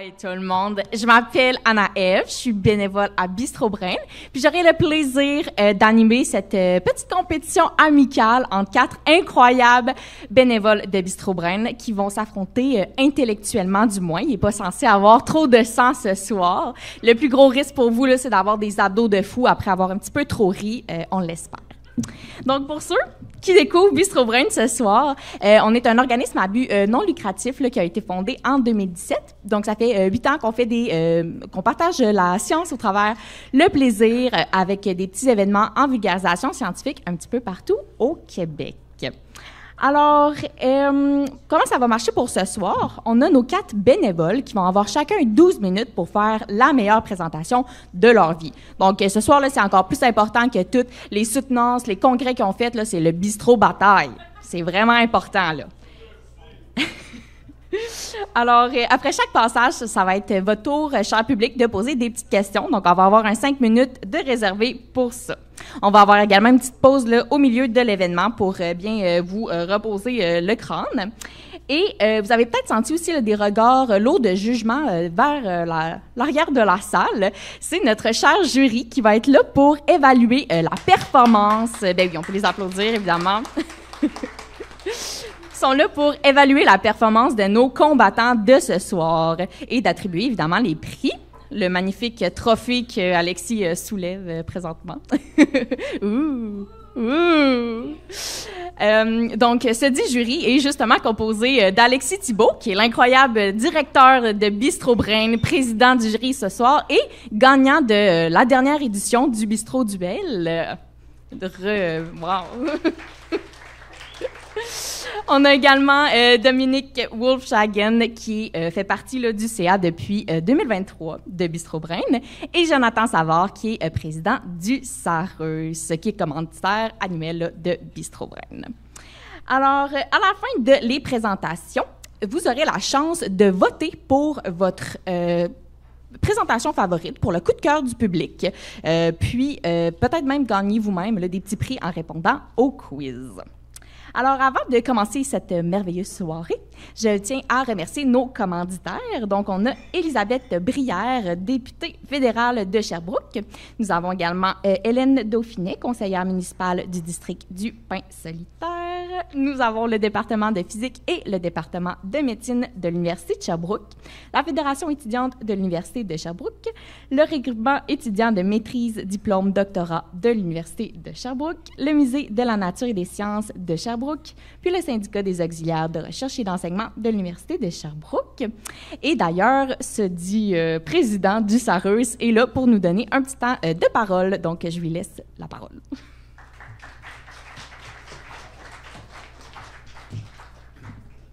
Hi tout le monde, je m'appelle Anna-Ève, je suis bénévole à Bistro Brain, puis j'aurai le plaisir d'animer cette petite compétition amicale entre 4 incroyables bénévoles de Bistro Brain qui vont s'affronter intellectuellement du moins. Il n'est pas censé avoir trop de sang ce soir. Le plus gros risque pour vous, là, c'est d'avoir des abdos de fou après avoir un petit peu trop ri, on l'espère. Donc, pour ceux qui découvrent Bistro Brain ce soir, on est un organisme à but non lucratif là, qui a été fondé en 2017. Donc, ça fait 8 ans qu'on fait qu'on partage la science au travers le plaisir avec des petits événements en vulgarisation scientifique un petit peu partout au Québec. Alors, comment ça va marcher pour ce soir? On a nos 4 bénévoles qui vont avoir chacun 12 minutes pour faire la meilleure présentation de leur vie. Donc, ce soir-là, c'est encore plus important que toutes les soutenances, les congrès qu'ils ont fait, là, c'est le bistrot bataille. C'est vraiment important, là. Alors, après chaque passage, ça va être votre tour, cher public, de poser des petites questions. Donc, on va avoir un 5 minutes de réservé pour ça. On va avoir également une petite pause là, au milieu de l'événement pour bien vous reposer le crâne. Et vous avez peut-être senti aussi là, des regards lourds de jugement vers l'arrière de la salle. C'est notre cher jury qui va être là pour évaluer la performance. Ben oui, on peut les applaudir, évidemment. Sont là pour évaluer la performance de nos combattants de ce soir et d'attribuer évidemment les prix. Le magnifique trophée qu'Alexis soulève présentement. Donc, ce dit jury est justement composé d'Alexis Thibault, qui est l'incroyable directeur de Bistro Brain, président du jury ce soir et gagnant de la dernière édition du Bistro Duel. Wow! On a également Dominique Wolfshagen qui fait partie là, du CA depuis 2023 de Bistro Brain et Jonathan Savard qui est président du SAREUS, qui est commanditaire annuel là, de Bistro Brain. Alors, à la fin de les présentations, vous aurez la chance de voter pour votre présentation favorite, pour le coup de cœur du public, puis peut-être même gagner vous-même là, des petits prix en répondant au quiz. Alors, avant de commencer cette merveilleuse soirée, je tiens à remercier nos commanditaires. Donc, on a Élisabeth Brière, députée fédérale de Sherbrooke. Nous avons également Hélène Dauphinet, conseillère municipale du district du Pain-Solitaire. Nous avons le département de physique et le département de médecine de l'Université de Sherbrooke, la Fédération étudiante de l'Université de Sherbrooke, le regroupement étudiant de maîtrise, diplôme, doctorat de l'Université de Sherbrooke, le Musée de la nature et des sciences de Sherbrooke, puis le syndicat des auxiliaires de recherche et d'enseignement de l'Université de Sherbrooke. Et d'ailleurs, ce dit président du SAREUS est là pour nous donner un petit temps de parole, donc je lui laisse la parole.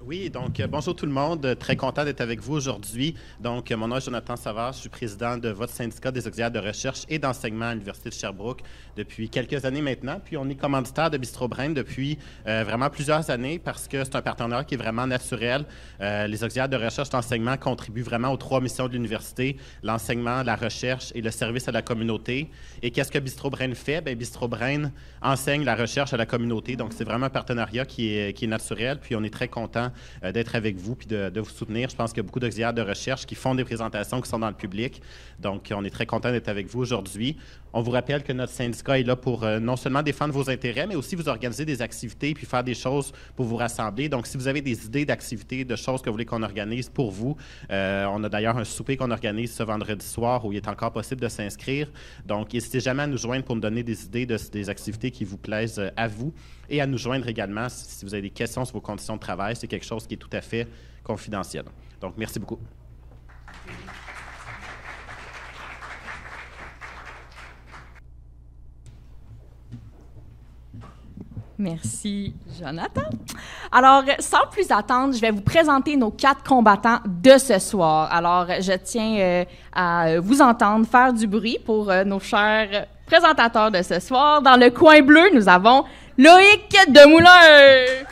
Oui, donc bonjour tout le monde. Très content d'être avec vous aujourd'hui. Donc, mon nom est Jonathan Savard. Je suis président de votre syndicat des auxiliaires de recherche et d'enseignement à l'Université de Sherbrooke depuis quelques années maintenant. Puis, on est commanditaire de Bistro Brain depuis vraiment plusieurs années parce que c'est un partenariat qui est vraiment naturel. Les auxiliaires de recherche et d'enseignement contribuent vraiment aux 3 missions de l'université, l'enseignement, la recherche et le service à la communauté. Et qu'est-ce que Bistro Brain fait? Bien, Bistro Brain enseigne la recherche à la communauté. Donc, c'est vraiment un partenariat qui est naturel. Puis, on est très content d'être avec vous puis de vous soutenir. Je pense qu'il y a beaucoup d'auxiliaires de recherche qui font des présentations qui sont dans le public. Donc, on est très content d'être avec vous aujourd'hui. On vous rappelle que notre syndicat est là pour non seulement défendre vos intérêts, mais aussi vous organiser des activités puis faire des choses pour vous rassembler. Donc, si vous avez des idées d'activités, de choses que vous voulez qu'on organise pour vous, on a d'ailleurs un souper qu'on organise ce vendredi soir où il est encore possible de s'inscrire. Donc, n'hésitez jamais à nous joindre pour nous donner des idées des activités qui vous plaisent à vous et à nous joindre également si vous avez des questions sur vos conditions de travail. C'est quelque chose qui est tout à fait confidentiel. Donc, merci beaucoup. Merci, Jonathan. Alors, sans plus attendre, je vais vous présenter nos 4 combattants de ce soir. Alors, je tiens à vous entendre faire du bruit pour nos chers présentateurs de ce soir. Dans le coin bleu, nous avons Loïc Demoulin.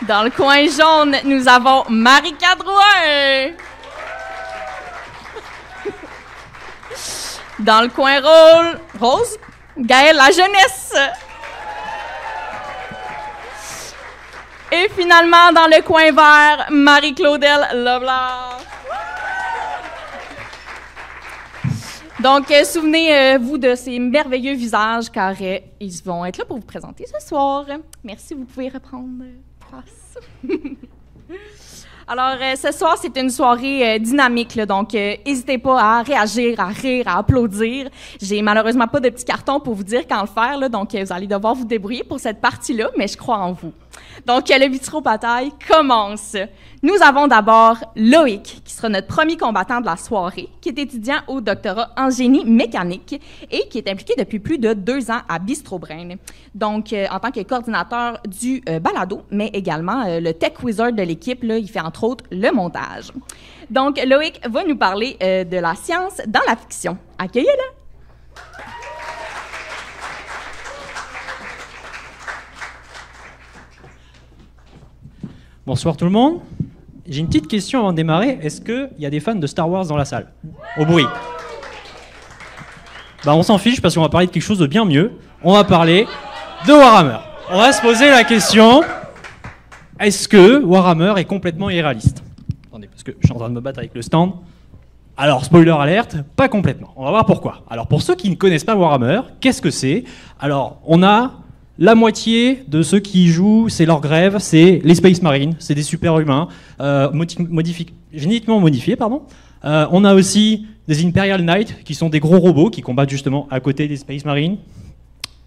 Dans le coin jaune, nous avons Marie-Cat Drouin. Dans le coin rose, Gaëlle La Jeunesse. Et finalement, dans le coin vert, Marie-Claudel Leblanc. Donc, souvenez-vous de ces merveilleux visages, car ils vont être là pour vous présenter ce soir. Merci, vous pouvez reprendre place. Alors, ce soir, c'est une soirée dynamique, là, donc n'hésitez pas à réagir, à rire, à applaudir. J'ai malheureusement pas de petit carton pour vous dire quand le faire, là, donc vous allez devoir vous débrouiller pour cette partie-là, mais je crois en vous. Donc, le vitro-bataille commence. Nous avons d'abord Loïc, qui sera notre premier combattant de la soirée, qui est étudiant au doctorat en génie mécanique et qui est impliqué depuis plus de 2 ans à Bistrobrain. Donc, en tant que coordinateur du balado, mais également le tech wizard de l'équipe, là, il fait entre autres le montage. Donc, Loïc va nous parler de la science dans la fiction. Accueillez-le! Bonsoir tout le monde. J'ai une petite question avant de démarrer. Est-ce qu'il y a des fans de Star Wars dans la salle? Au bruit. Bah on s'en fiche parce qu'on va parler de quelque chose de bien mieux. On va parler de Warhammer. On va se poser la question, est-ce que Warhammer est complètement irréaliste? Attendez, parce que je suis en train de me battre avec le stand. Alors, spoiler alerte, pas complètement. On va voir pourquoi. Alors, pour ceux qui ne connaissent pas Warhammer, qu'est-ce que c'est? Alors, on a la moitié de ceux qui y jouent, c'est leur grève, c'est les Space Marines, c'est des super-humains, génétiquement modifiés, pardon. On a aussi des Imperial Knights, qui sont des gros robots qui combattent justement à côté des Space Marines.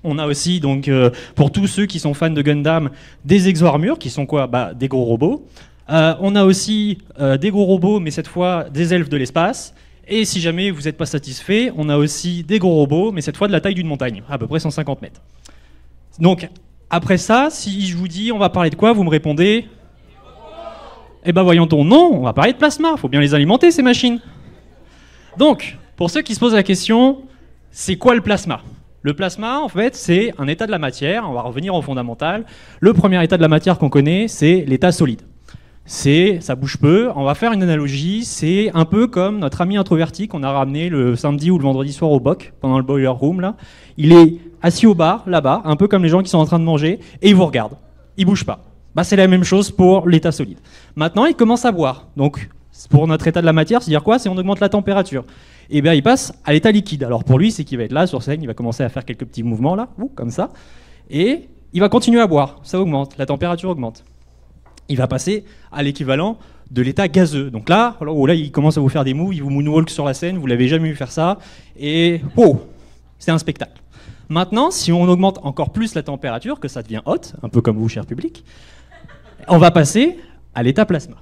On a aussi, donc, pour tous ceux qui sont fans de Gundam, des exo-armures, qui sont quoi? Bah, des gros robots. On a aussi des gros robots, mais cette fois des elfes de l'espace. Et si jamais vous n'êtes pas satisfait, on a aussi des gros robots, mais cette fois de la taille d'une montagne, à peu près 150 mètres. Donc, après ça, si je vous dis on va parler de quoi, vous me répondez? Eh ben voyons donc, non, on va parler de plasma, il faut bien les alimenter ces machines. Donc, pour ceux qui se posent la question, c'est quoi le plasma? Le plasma, en fait, c'est un état de la matière, on va revenir au fondamental. Le premier état de la matière qu'on connaît, c'est l'état solide. Ça bouge peu, on va faire une analogie, c'est un peu comme notre ami introverti qu'on a ramené le samedi ou le vendredi soir au boc, pendant le boiler room, là. Il est assis au bar, là-bas, un peu comme les gens qui sont en train de manger, et il vous regarde. Il bouge pas. Bah, c'est la même chose pour l'état solide. Maintenant, il commence à boire. Donc, pour notre état de la matière, c'est-à-dire quoi? C'est on augmente la température. Et bien, il passe à l'état liquide. Alors, pour lui, c'est qu'il va être là, sur scène, il va commencer à faire quelques petits mouvements, là, comme ça. Et il va continuer à boire. Ça augmente, la température augmente. Il va passer à l'équivalent de l'état gazeux. Donc là, il commence à vous faire des moves, il vous moonwalk sur la scène, vous l'avez jamais vu faire ça, et c'est un spectacle. Maintenant, si on augmente encore plus la température, que ça devient hot, un peu comme vous, cher public, on va passer à l'état plasma.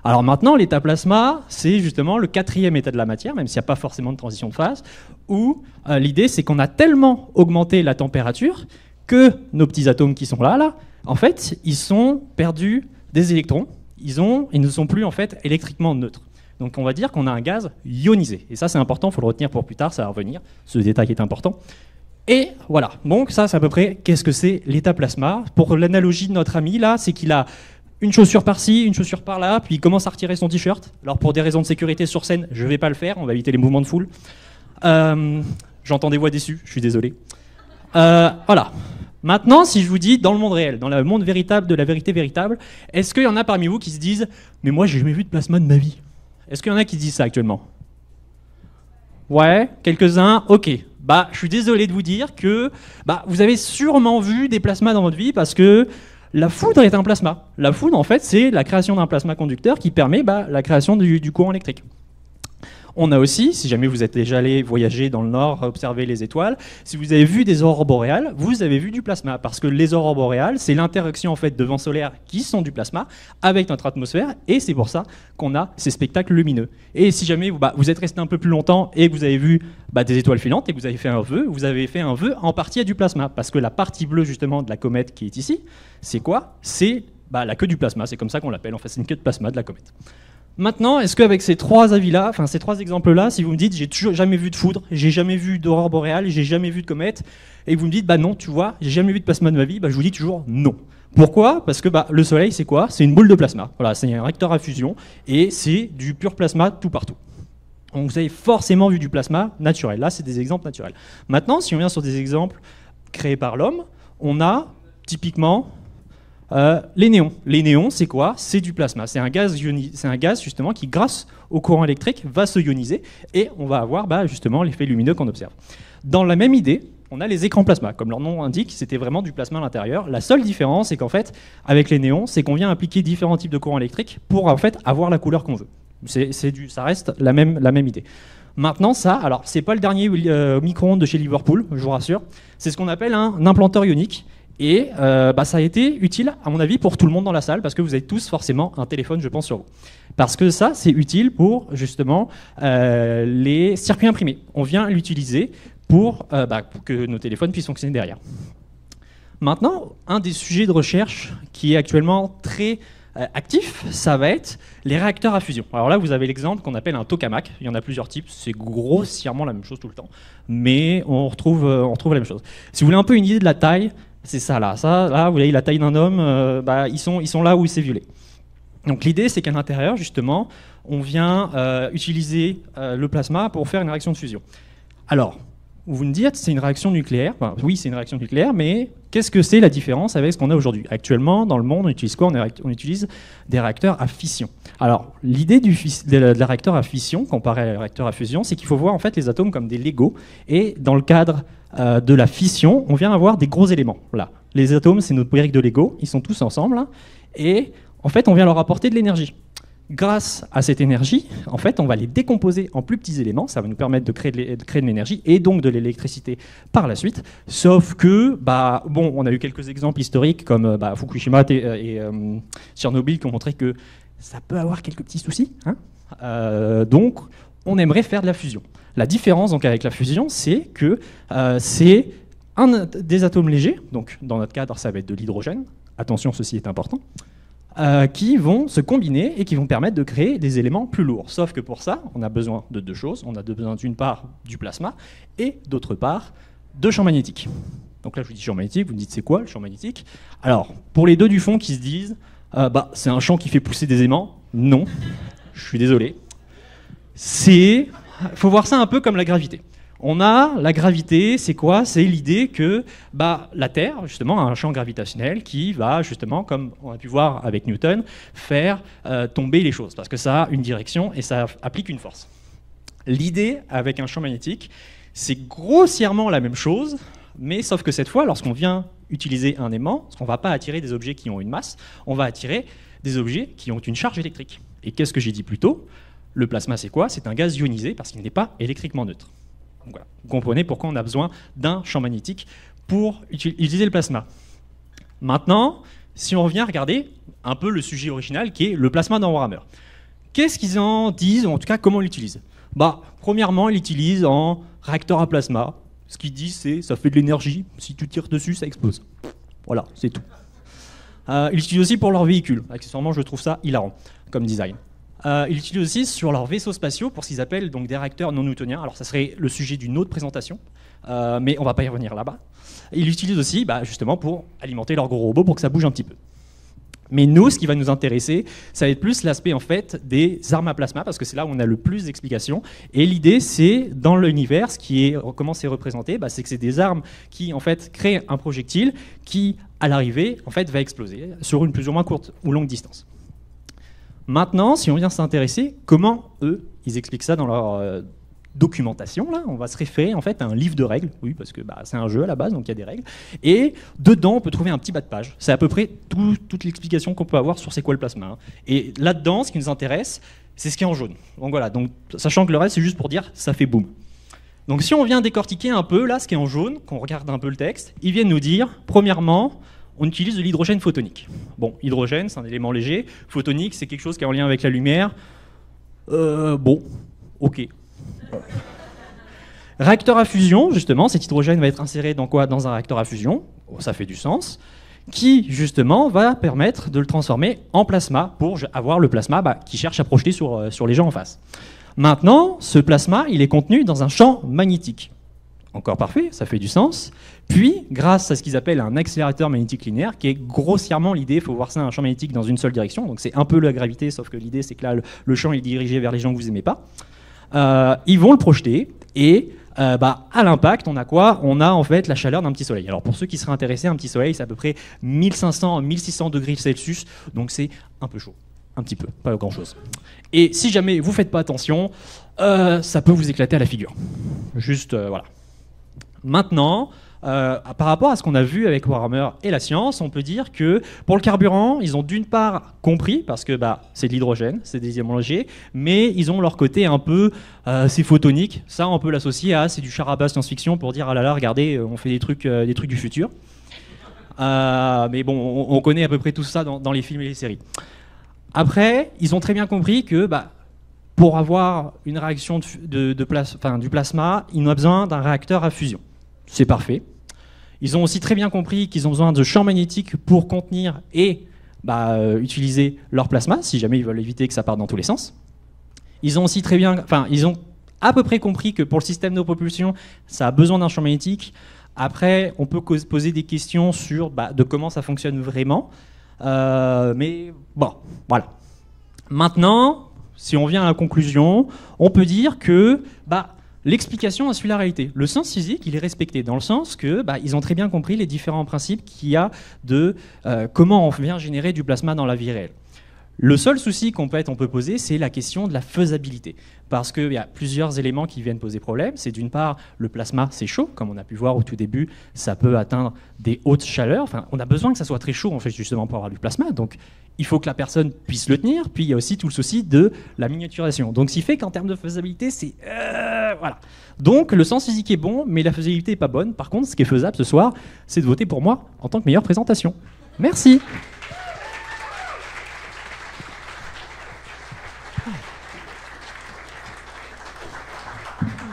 Alors maintenant, l'état plasma, c'est justement le 4e état de la matière, même s'il n'y a pas forcément de transition de phase, où l'idée, c'est qu'on a tellement augmenté la température que nos petits atomes qui sont là, en fait, ils sont perdus des électrons, ils ne sont plus en fait électriquement neutres. Donc on va dire qu'on a un gaz ionisé. Et ça c'est important, il faut le retenir pour plus tard, ça va revenir, ce détail est important. Et voilà, donc ça c'est à peu près qu'est-ce que c'est l'état plasma. Pour l'analogie de notre ami là, c'est qu'il a une chaussure par-ci, une chaussure par-là, puis il commence à retirer son t-shirt. Alors pour des raisons de sécurité sur scène, je ne vais pas le faire, on va éviter les mouvements de foule. J'entends des voix déçues, je suis désolé. Voilà. Maintenant, si je vous dis dans le monde réel, dans le monde véritable de la vérité véritable, est-ce qu'il y en a parmi vous qui se disent « Mais moi, j'ai jamais vu de plasma de ma vie ». Est-ce qu'il y en a qui disent ça actuellement? Ouais, quelques-uns, ok. Bah, je suis désolé de vous dire que vous avez sûrement vu des plasmas dans votre vie parce que la foudre est un plasma. La foudre, en fait, c'est la création d'un plasma conducteur qui permet la création du courant électrique. On a aussi, si jamais vous êtes déjà allé voyager dans le Nord, observer les étoiles, si vous avez vu des aurores boréales, vous avez vu du plasma. Parce que les aurores boréales, c'est l'interaction en fait, de vents solaires qui sont du plasma avec notre atmosphère, et c'est pour ça qu'on a ces spectacles lumineux. Et si jamais vous êtes resté un peu plus longtemps et que vous avez vu des étoiles filantes et que vous avez fait un vœu, vous avez fait un vœu en partie à du plasma. Parce que la partie bleue justement de la comète qui est ici, c'est quoi? C'est la queue du plasma, c'est comme ça qu'on l'appelle, en fait c'est une queue de plasma de la comète. Maintenant, est-ce qu'avec ces trois avis-là, enfin ces trois exemples-là, si vous me dites j'ai toujours jamais vu de foudre, j'ai jamais vu d'aurore boréale, j'ai jamais vu de comète, et que vous me dites non, tu vois, j'ai jamais vu de plasma de ma vie, je vous dis toujours non. Pourquoi? Parce que le Soleil, c'est quoi? C'est une boule de plasma. Voilà, c'est un réacteur à fusion, et c'est du pur plasma tout partout. Donc vous avez forcément vu du plasma naturel. Là, c'est des exemples naturels. Maintenant, si on vient sur des exemples créés par l'homme, on a typiquement Les néons. Les néons, c'est quoi? C'est du plasma. C'est un gaz justement qui, grâce au courant électrique, va se ioniser et on va avoir justement l'effet lumineux qu'on observe. Dans la même idée, on a les écrans plasma. Comme leur nom indique, c'était vraiment du plasma à l'intérieur. La seule différence, c'est qu'en fait, avec les néons, c'est qu'on vient appliquer différents types de courants électriques pour en fait avoir la couleur qu'on veut. Ça reste la même idée. Maintenant, ça, alors c'est pas le dernier micro-ondes de chez Liverpool, je vous rassure. C'est ce qu'on appelle un implanteur ionique. Et ça a été utile, à mon avis, pour tout le monde dans la salle, parce que vous avez tous forcément un téléphone, je pense, sur vous. Parce que ça, c'est utile pour, justement, les circuits imprimés. On vient l'utiliser pour que nos téléphones puissent fonctionner derrière. Maintenant, un des sujets de recherche qui est actuellement très actif, ça va être les réacteurs à fusion. Alors là, vous avez l'exemple qu'on appelle un tokamak. Il y en a plusieurs types. C'est grossièrement la même chose tout le temps. Mais on retrouve la même chose. Si vous voulez un peu une idée de la taille, c'est ça là. Là, vous voyez la taille d'un homme, ils sont là où il s'est violé. Donc l'idée, c'est qu'à l'intérieur, justement, on vient utiliser le plasma pour faire une réaction de fusion. Alors, vous me dites, c'est une réaction nucléaire. Enfin, oui, c'est une réaction nucléaire, mais qu'est-ce que c'est la différence avec ce qu'on a aujourd'hui? Actuellement, dans le monde, on utilise quoi? On utilise des réacteurs à fission. Alors, l'idée de la réacteur à fission, comparé à la réacteur à fusion, c'est qu'il faut voir en fait les atomes comme des Lego. Et dans le cadre de la fission, on vient avoir des gros éléments. Là, les atomes, c'est notre brique de Lego. Ils sont tous ensemble. Là, et en fait, on vient leur apporter de l'énergie. Grâce à cette énergie, en fait, on va les décomposer en plus petits éléments. Ça va nous permettre de créer de l'énergie et donc de l'électricité par la suite. Sauf que, on a eu quelques exemples historiques comme Fukushima et Tchernobyl qui ont montré que ça peut avoir quelques petits soucis. Donc, on aimerait faire de la fusion. La différence donc avec la fusion, c'est que c'est des atomes légers. Donc, dans notre cadre, ça va être de l'hydrogène. Attention, ceci est important. Qui vont se combiner et qui vont permettre de créer des éléments plus lourds. Sauf que pour ça, on a besoin de deux choses. On a besoin d'une part du plasma et d'autre part de champs magnétiques. Donc là, je vous dis champ magnétique, vous me dites c'est quoi le champ magnétique? Alors, pour les deux du fond qui se disent c'est un champ qui fait pousser des aimants, non, je suis désolé. Il faut voir ça un peu comme la gravité. On a la gravité, c'est quoi? C'est l'idée que la Terre, justement, a un champ gravitationnel qui va, justement, comme on a pu voir avec Newton, faire tomber les choses, parce que ça a une direction et ça applique une force. L'idée avec un champ magnétique, c'est grossièrement la même chose, mais sauf que cette fois, lorsqu'on vient utiliser un aimant, on ne va pas attirer des objets qui ont une masse, on va attirer des objets qui ont une charge électrique. Et qu'est-ce que j'ai dit plus tôt? Le plasma, c'est quoi? C'est un gaz ionisé parce qu'il n'est pas électriquement neutre. Donc voilà. Vous comprenez pourquoi on a besoin d'un champ magnétique pour utiliser le plasma. Maintenant, si on revient regarder un peu le sujet original qui est le plasma dans Warhammer. Qu'est-ce qu'ils en disent, ou en tout cas comment ils l'utilisent? Premièrement, ils l'utilisent en réacteur à plasma. Ce qu'ils disent, c'est ça fait de l'énergie, si tu tires dessus, ça explose. Voilà, c'est tout. Ils l'utilisent aussi pour leurs véhicules. Accessoirement, je trouve ça hilarant comme design. Ils l'utilisent aussi sur leurs vaisseaux spatiaux pour ce qu'ils appellent donc des réacteurs non newtoniens. Alors ça serait le sujet d'une autre présentation, mais on ne va pas y revenir là-bas. Ils l'utilisent aussi justement pour alimenter leurs gros robots pour que ça bouge un petit peu. Mais nous, ce qui va nous intéresser, ça va être plus l'aspect en fait des armes à plasma, parce que c'est là où on a le plus d'explications. Et l'idée, c'est dans l'univers, comment c'est représenté, c'est que c'est des armes qui en fait créent un projectile qui, à l'arrivée, en fait, va exploser sur une plus ou moins courte ou longue distance. Maintenant, si on vient s'intéresser, comment eux, ils expliquent ça dans leur documentation, là, on va se référer en fait à un livre de règles, oui, parce que c'est un jeu à la base, donc il y a des règles, et dedans, on peut trouver un petit bas de page. C'est à peu près toute l'explication qu'on peut avoir sur c'est quoi le plasma. Et là-dedans, ce qui nous intéresse, c'est ce qui est en jaune. Donc voilà, donc, sachant que le reste, c'est juste pour dire ça fait boum. Donc si on vient décortiquer un peu, là, ce qui est en jaune, qu'on regarde un peu le texte, ils viennent nous dire, premièrement, on utilise de l'hydrogène photonique. Bon, hydrogène, c'est un élément léger. Photonique, c'est quelque chose qui est en lien avec la lumière. Ok. Réacteur à fusion, justement, cet hydrogène va être inséré dans quoi? Dans un réacteur à fusion. Ça fait du sens. Qui, justement, va permettre de le transformer en plasma pour avoir le plasma qui cherche à projeter sur les gens en face. Maintenant, ce plasma, il est contenu dans un champ magnétique. Encore parfait, ça fait du sens. Puis, grâce à ce qu'ils appellent un accélérateur magnétique linéaire, qui est grossièrement l'idée, il faut voir ça un champ magnétique dans une seule direction, donc c'est un peu la gravité, sauf que l'idée c'est que là, le champ est dirigé vers les gens que vous n'aimez pas. Ils vont le projeter, et à l'impact, on a quoi? On a en fait la chaleur d'un petit soleil. Alors pour ceux qui seraient intéressés, un petit soleil, c'est à peu près 1500-1600 degrés Celsius, donc c'est un peu chaud. Un petit peu, pas grand-chose. Et si jamais vous faites pas attention, ça peut vous éclater à la figure. Juste, voilà. Maintenant, par rapport à ce qu'on a vu avec Warhammer et la science, on peut dire que pour le carburant, ils ont d'une part compris, parce que c'est de l'hydrogène, c'est des diamants légers, mais ils ont leur côté un peu, c'est photonique. Ça, on peut l'associer à c'est du charabia science-fiction pour dire ah là là, regardez, on fait des trucs du futur. Mais bon, on connaît à peu près tout ça dans les films et les séries. Après, ils ont très bien compris que pour avoir une réaction du plasma, il a besoin d'un réacteur à fusion. C'est parfait. Ils ont aussi très bien compris qu'ils ont besoin de champs magnétiques pour contenir et utiliser leur plasma, si jamais ils veulent éviter que ça parte dans tous les sens. Ils ont aussi ils ont à peu près compris que pour le système de propulsion, ça a besoin d'un champ magnétique. Après, on peut poser des questions sur de comment ça fonctionne vraiment. Mais bon, voilà. Maintenant, si on vient à la conclusion, on peut dire que l'explication suit la réalité. Le sens physique, il est respecté dans le sens que ils ont très bien compris les différents principes qu'il y a de comment on vient générer du plasma dans la vie réelle. Le seul souci qu'on peut poser, c'est la question de la faisabilité. Parce qu'il y a plusieurs éléments qui viennent poser problème. C'est d'une part, le plasma, c'est chaud. Comme on a pu voir au tout début, ça peut atteindre des hautes chaleurs. Enfin, on a besoin que ça soit très chaud, en fait, justement, pour avoir du plasma. Donc, il faut que la personne puisse le tenir. Puis, il y a aussi tout le souci de la miniaturisation. Donc, ce qui fait qu'en termes de faisabilité, c'est... voilà. Donc, le sens physique est bon, mais la faisabilité n'est pas bonne. Par contre, ce qui est faisable ce soir, c'est de voter pour moi en tant que meilleure présentation. Merci.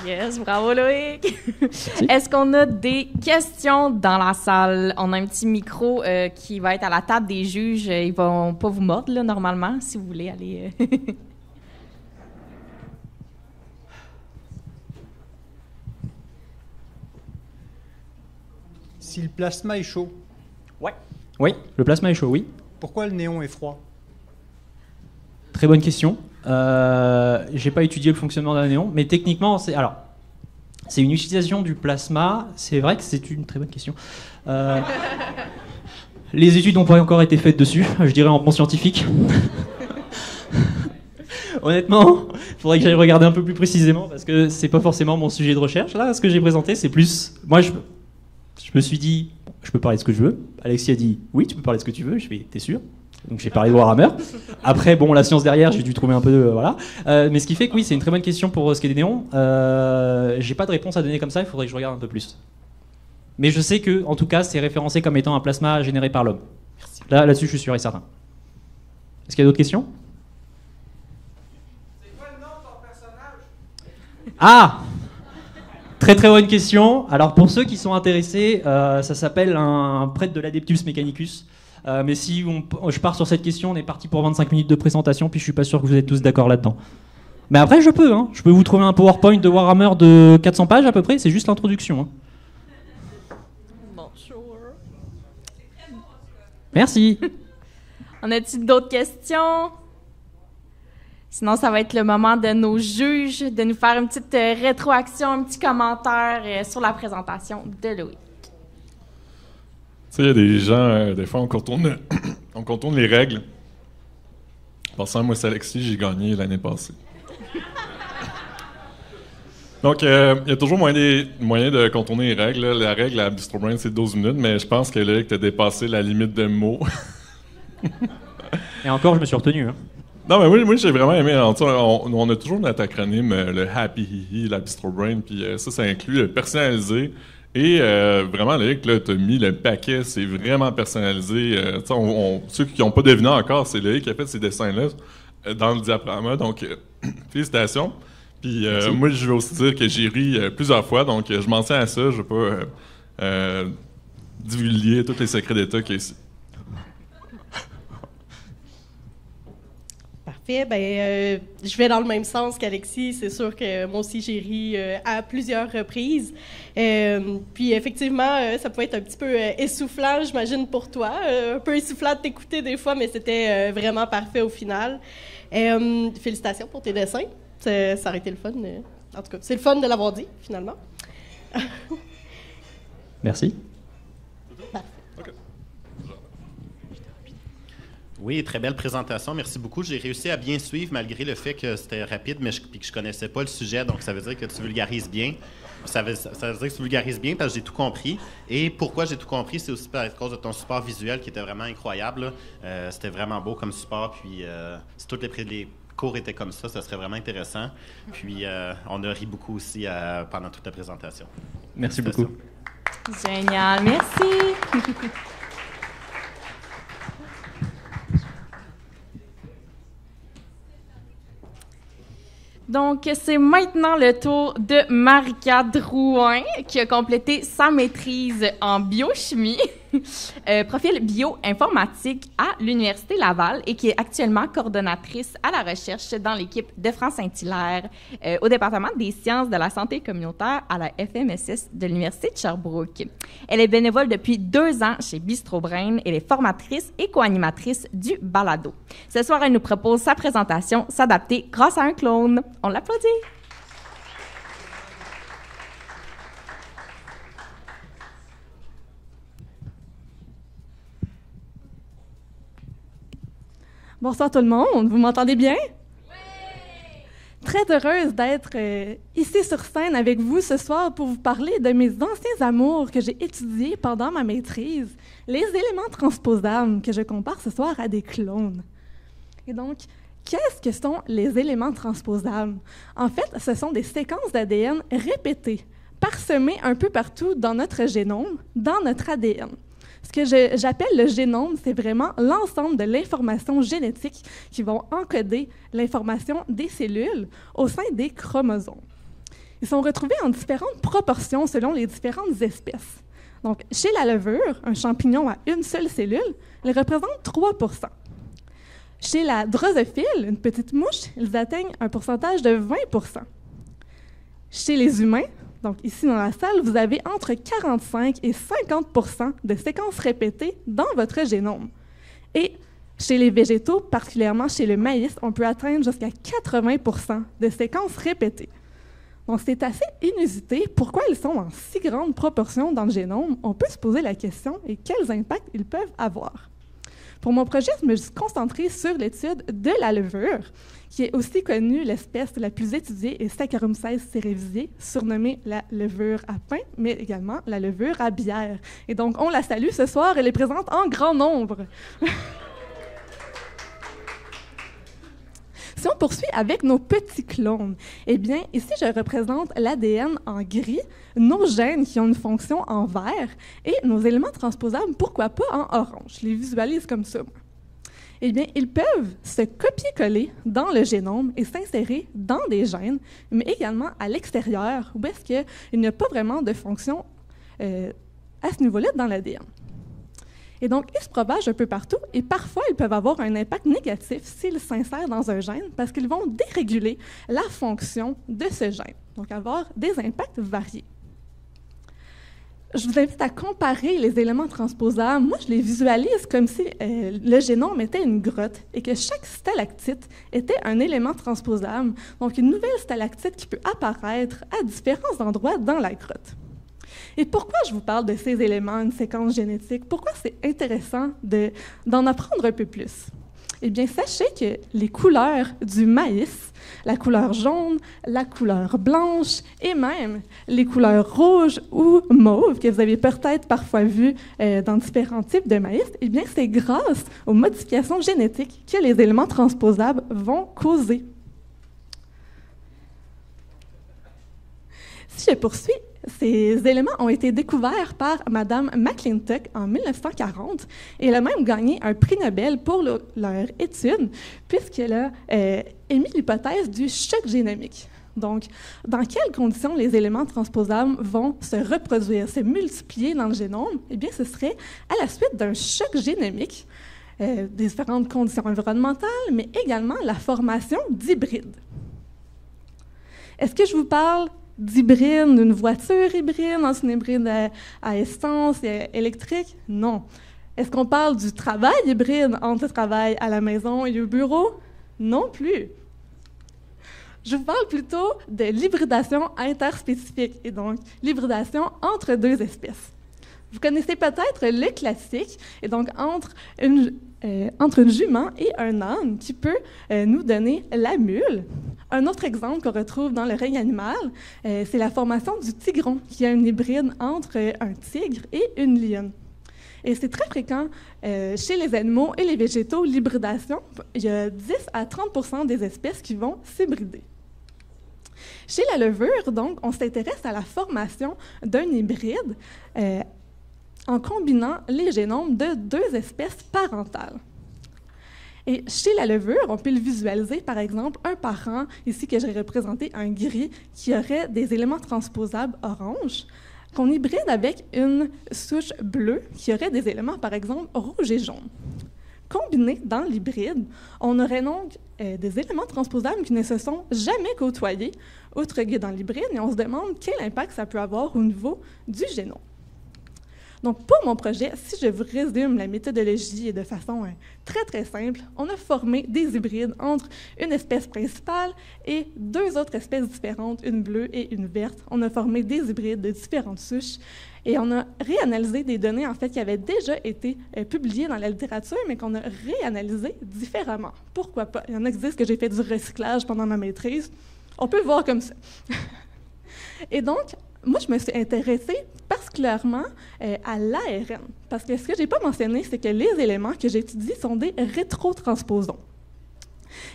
Yes, bravo Loïc. Est-ce qu'on a des questions dans la salle? On a un petit micro qui va être à la table des juges. Ils vont pas vous mordre, là, normalement, si vous voulez aller... Si le plasma est chaud, Ouais. Oui, le plasma est chaud, oui. pourquoi le néon est froid? Très bonne question. J'ai pas étudié le fonctionnement d'un néon, mais techniquement, c'est une utilisation du plasma. C'est vrai que c'est une très bonne question. Les études n'ont pas encore été faites dessus, je dirais en bon scientifique. Honnêtement, il faudrait que j'aille regarder un peu plus précisément parce que c'est pas forcément mon sujet de recherche. Là, ce que j'ai présenté, c'est plus. Moi, je me suis dit, je peux parler de ce que je veux. Alexis a dit, oui, tu peux parler de ce que tu veux. Je fais, t'es sûr? Donc j'ai parlé de Warhammer. Après, bon, la science derrière, j'ai dû trouver un peu, voilà. Mais ce qui fait que oui, c'est une très bonne question pour ce qui est des néons. J'ai pas de réponse à donner comme ça. Il faudrait que je regarde un peu plus. Mais je sais que, en tout cas, c'est référencé comme étant un plasma généré par l'homme. Là-dessus, je suis sûr et certain. Est-ce qu'il y a d'autres questions? C'est quoi le nom de ton personnage? Ah! Très très bonne question. Alors pour ceux qui sont intéressés, ça s'appelle un prêtre de l'Adeptus Mechanicus. Mais si je pars sur cette question, on est parti pour 25 minutes de présentation, puis je suis pas sûr que vous êtes tous d'accord là-dedans. Mais après, je peux vous trouver un PowerPoint de Warhammer de 400 pages à peu près, c'est juste l'introduction. Hein. Bonjour. Merci. On a-t-il d'autres questions? Sinon, ça va être le moment de nos juges de nous faire une petite rétroaction, un petit commentaire sur la présentation de Loïc. Tu sais, il y a des gens, des fois, on contourne les règles. Pensant, moi, c'est Alexis, j'ai gagné l'année passée. Donc, il y a toujours moyen de contourner les règles. Là. La règle à Bistro Brain, c'est 12 minutes, mais je pense que là, tu as dépassé la limite de mots. Et encore, je me suis retenu. Hein. Non, mais moi j'ai vraiment aimé. On a toujours notre acronyme, le Happy Hihi, la Bistro Brain, puis ça inclut le personnalisé. Et vraiment, là, tu as mis le paquet, c'est vraiment personnalisé. Ceux qui n'ont pas deviné encore, c'est Loïc qui a fait ces dessins-là dans le diaporama. Donc, félicitations. Puis moi, je veux aussi dire que j'ai ri plusieurs fois, donc je m'en tiens à ça. Je ne veux pas divulguer tous les secrets d'État qu'il y a ici. Parfait. Je vais dans le même sens qu'Alexis. C'est sûr que moi aussi, j'ai ri à plusieurs reprises. Puis effectivement, ça pouvait être un petit peu essoufflant, j'imagine, pour toi. Un peu essoufflant de t'écouter des fois, mais c'était vraiment parfait au final. Félicitations pour tes dessins. Ça aurait été le fun En tout cas, c'est le fun de l'avoir dit, finalement. Merci. Oui, très belle présentation. Merci beaucoup. J'ai réussi à bien suivre malgré le fait que c'était rapide, mais puis que je connaissais pas le sujet. Donc, ça veut dire que tu vulgarises bien. Ça veut dire que tu vulgarises bien parce que j'ai tout compris. Et pourquoi j'ai tout compris, c'est aussi à cause de ton support visuel qui était vraiment incroyable. C'était vraiment beau comme support. Puis, si toutes les cours étaient comme ça serait vraiment intéressant. Puis, on a ri beaucoup aussi pendant toute la présentation. Merci beaucoup. Génial, merci. Donc, c'est maintenant le tour de Marika Drouin, qui a complété sa maîtrise en biochimie, profil bioinformatique à l'Université Laval et qui est actuellement coordonnatrice à la recherche dans l'équipe de France-Saint-Hilaire au département des sciences de la santé communautaire à la FMSS de l'Université de Sherbrooke. Elle est bénévole depuis 2 ans chez Bistro Brain. Elle est formatrice et co-animatrice du balado. Ce soir, elle nous propose sa présentation « S'adapter grâce à un clone ». On l'applaudit. Bonsoir tout le monde, vous m'entendez bien? Oui! Très heureuse d'être ici sur scène avec vous ce soir pour vous parler de mes anciens amours que j'ai étudiés pendant ma maîtrise, les éléments transposables que je compare ce soir à des clones. Et donc, qu'est-ce que sont les éléments transposables? En fait, ce sont des séquences d'ADN répétées, parsemées un peu partout dans notre génome, dans notre ADN. Ce que j'appelle le génome, c'est vraiment l'ensemble de l'information génétique qui vont encoder l'information des cellules au sein des chromosomes. Ils sont retrouvés en différentes proportions selon les différentes espèces. Donc, chez la levure, un champignon à une seule cellule, il représente 3 %. Chez la drosophile, une petite mouche, ils atteignent un pourcentage de 20 %. Chez les humains, donc ici dans la salle, vous avez entre 45 et 50 % de séquences répétées dans votre génome. Et chez les végétaux, particulièrement chez le maïs, on peut atteindre jusqu'à 80 % de séquences répétées. Donc c'est assez inusité. Pourquoi ils sont en si grande proportion dans le génome? On peut se poser la question et quels impacts ils peuvent avoir. Pour mon projet, je me suis concentrée sur l'étude de la levure, qui est aussi connue l'espèce la plus étudiée est Saccharomyces cerevisiae, surnommée la levure à pain, mais également la levure à bière. Et donc, on la salue ce soir, elle est présente en grand nombre. Si on poursuit avec nos petits clones, eh bien, ici, je représente l'ADN en gris, nos gènes qui ont une fonction en vert et nos éléments transposables, pourquoi pas en orange. Je les visualise comme ça, moi. Eh bien, ils peuvent se copier-coller dans le génome et s'insérer dans des gènes, mais également à l'extérieur, où est-ce qu'il n'y a pas vraiment de fonction à ce niveau-là dans l'ADN. Et donc, ils se propagent un peu partout et parfois, ils peuvent avoir un impact négatif s'ils s'insèrent dans un gène parce qu'ils vont déréguler la fonction de ce gène, donc avoir des impacts variés. Je vous invite à comparer les éléments transposables. Moi, je les visualise comme si le génome était une grotte et que chaque stalactite était un élément transposable, donc une nouvelle stalactite qui peut apparaître à différents endroits dans la grotte. Et pourquoi je vous parle de ces éléments, une séquence génétique? Pourquoi c'est intéressant d'en apprendre un peu plus? Eh bien, sachez que les couleurs du maïs, la couleur jaune, la couleur blanche et même les couleurs rouges ou mauves que vous avez peut-être parfois vues dans différents types de maïs, eh bien, c'est grâce aux modifications génétiques que les éléments transposables vont causer. Si je poursuis, ces éléments ont été découverts par Mme McClintock en 1940 et elle a même gagné un prix Nobel pour leur étude puisqu'elle a émis l'hypothèse du choc génomique. Donc, dans quelles conditions les éléments transposables vont se reproduire, se multiplier dans le génome? Eh bien, ce serait à la suite d'un choc génomique, des différentes conditions environnementales, mais également la formation d'hybrides. Est-ce que je vous parle d'hybride, d'une voiture hybride, dans une hybride à essence et électrique? Non. Est-ce qu'on parle du travail hybride entre le travail à la maison et au bureau? Non plus. Je vous parle plutôt de l'hybridation interspécifique, et donc l'hybridation entre deux espèces. Vous connaissez peut-être le classique, et donc entre une jument et un âne qui peut nous donner la mule. Un autre exemple qu'on retrouve dans le règne animal, c'est la formation du tigron, qui est un hybride entre un tigre et une lionne. Et c'est très fréquent chez les animaux et les végétaux, l'hybridation. Il y a 10 à 30 des espèces qui vont s'hybrider. Chez la levure, donc, on s'intéresse à la formation d'un hybride en combinant les génomes de deux espèces parentales. Et chez la levure, on peut le visualiser, par exemple, un parent, ici que j'ai représenté un gris, qui aurait des éléments transposables orange, qu'on hybride avec une souche bleue, qui aurait des éléments, par exemple, rouge et jaune. Combinés dans l'hybride, on aurait donc des éléments transposables qui ne se sont jamais côtoyés, outre que dans l'hybride, et on se demande quel impact ça peut avoir au niveau du génome. Donc, pour mon projet, si je vous résume la méthodologie de façon très, très simple, on a formé des hybrides entre une espèce principale et deux autres espèces différentes, une bleue et une verte. On a formé des hybrides de différentes souches et on a réanalysé des données, en fait, qui avaient déjà été publiées dans la littérature, mais qu'on a réanalysées différemment. Pourquoi pas? Il y en a qui disent que j'ai fait du recyclage pendant ma maîtrise. On peut le voir comme ça. Et donc, moi, je me suis intéressée particulièrement à l'ARN, parce que ce que je n'ai pas mentionné, c'est que les éléments que j'étudie sont des rétrotransposons.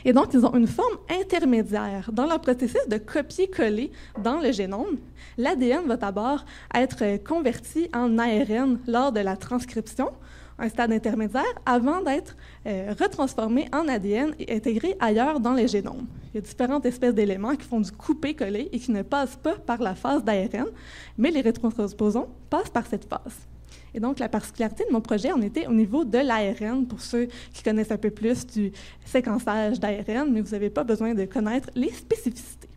Et donc, ils ont une forme intermédiaire. Dans leur processus de copier-coller dans le génome, l'ADN va d'abord être converti en ARN lors de la transcription, un stade intermédiaire, avant d'être retransformé en ADN et intégré ailleurs dans le génome. Il y a différentes espèces d'éléments qui font du couper-coller et qui ne passent pas par la phase d'ARN, mais les rétrotransposons passent par cette phase. Et donc, la particularité de mon projet, on était au niveau de l'ARN, pour ceux qui connaissent un peu plus du séquençage d'ARN, mais vous n'avez pas besoin de connaître les spécificités,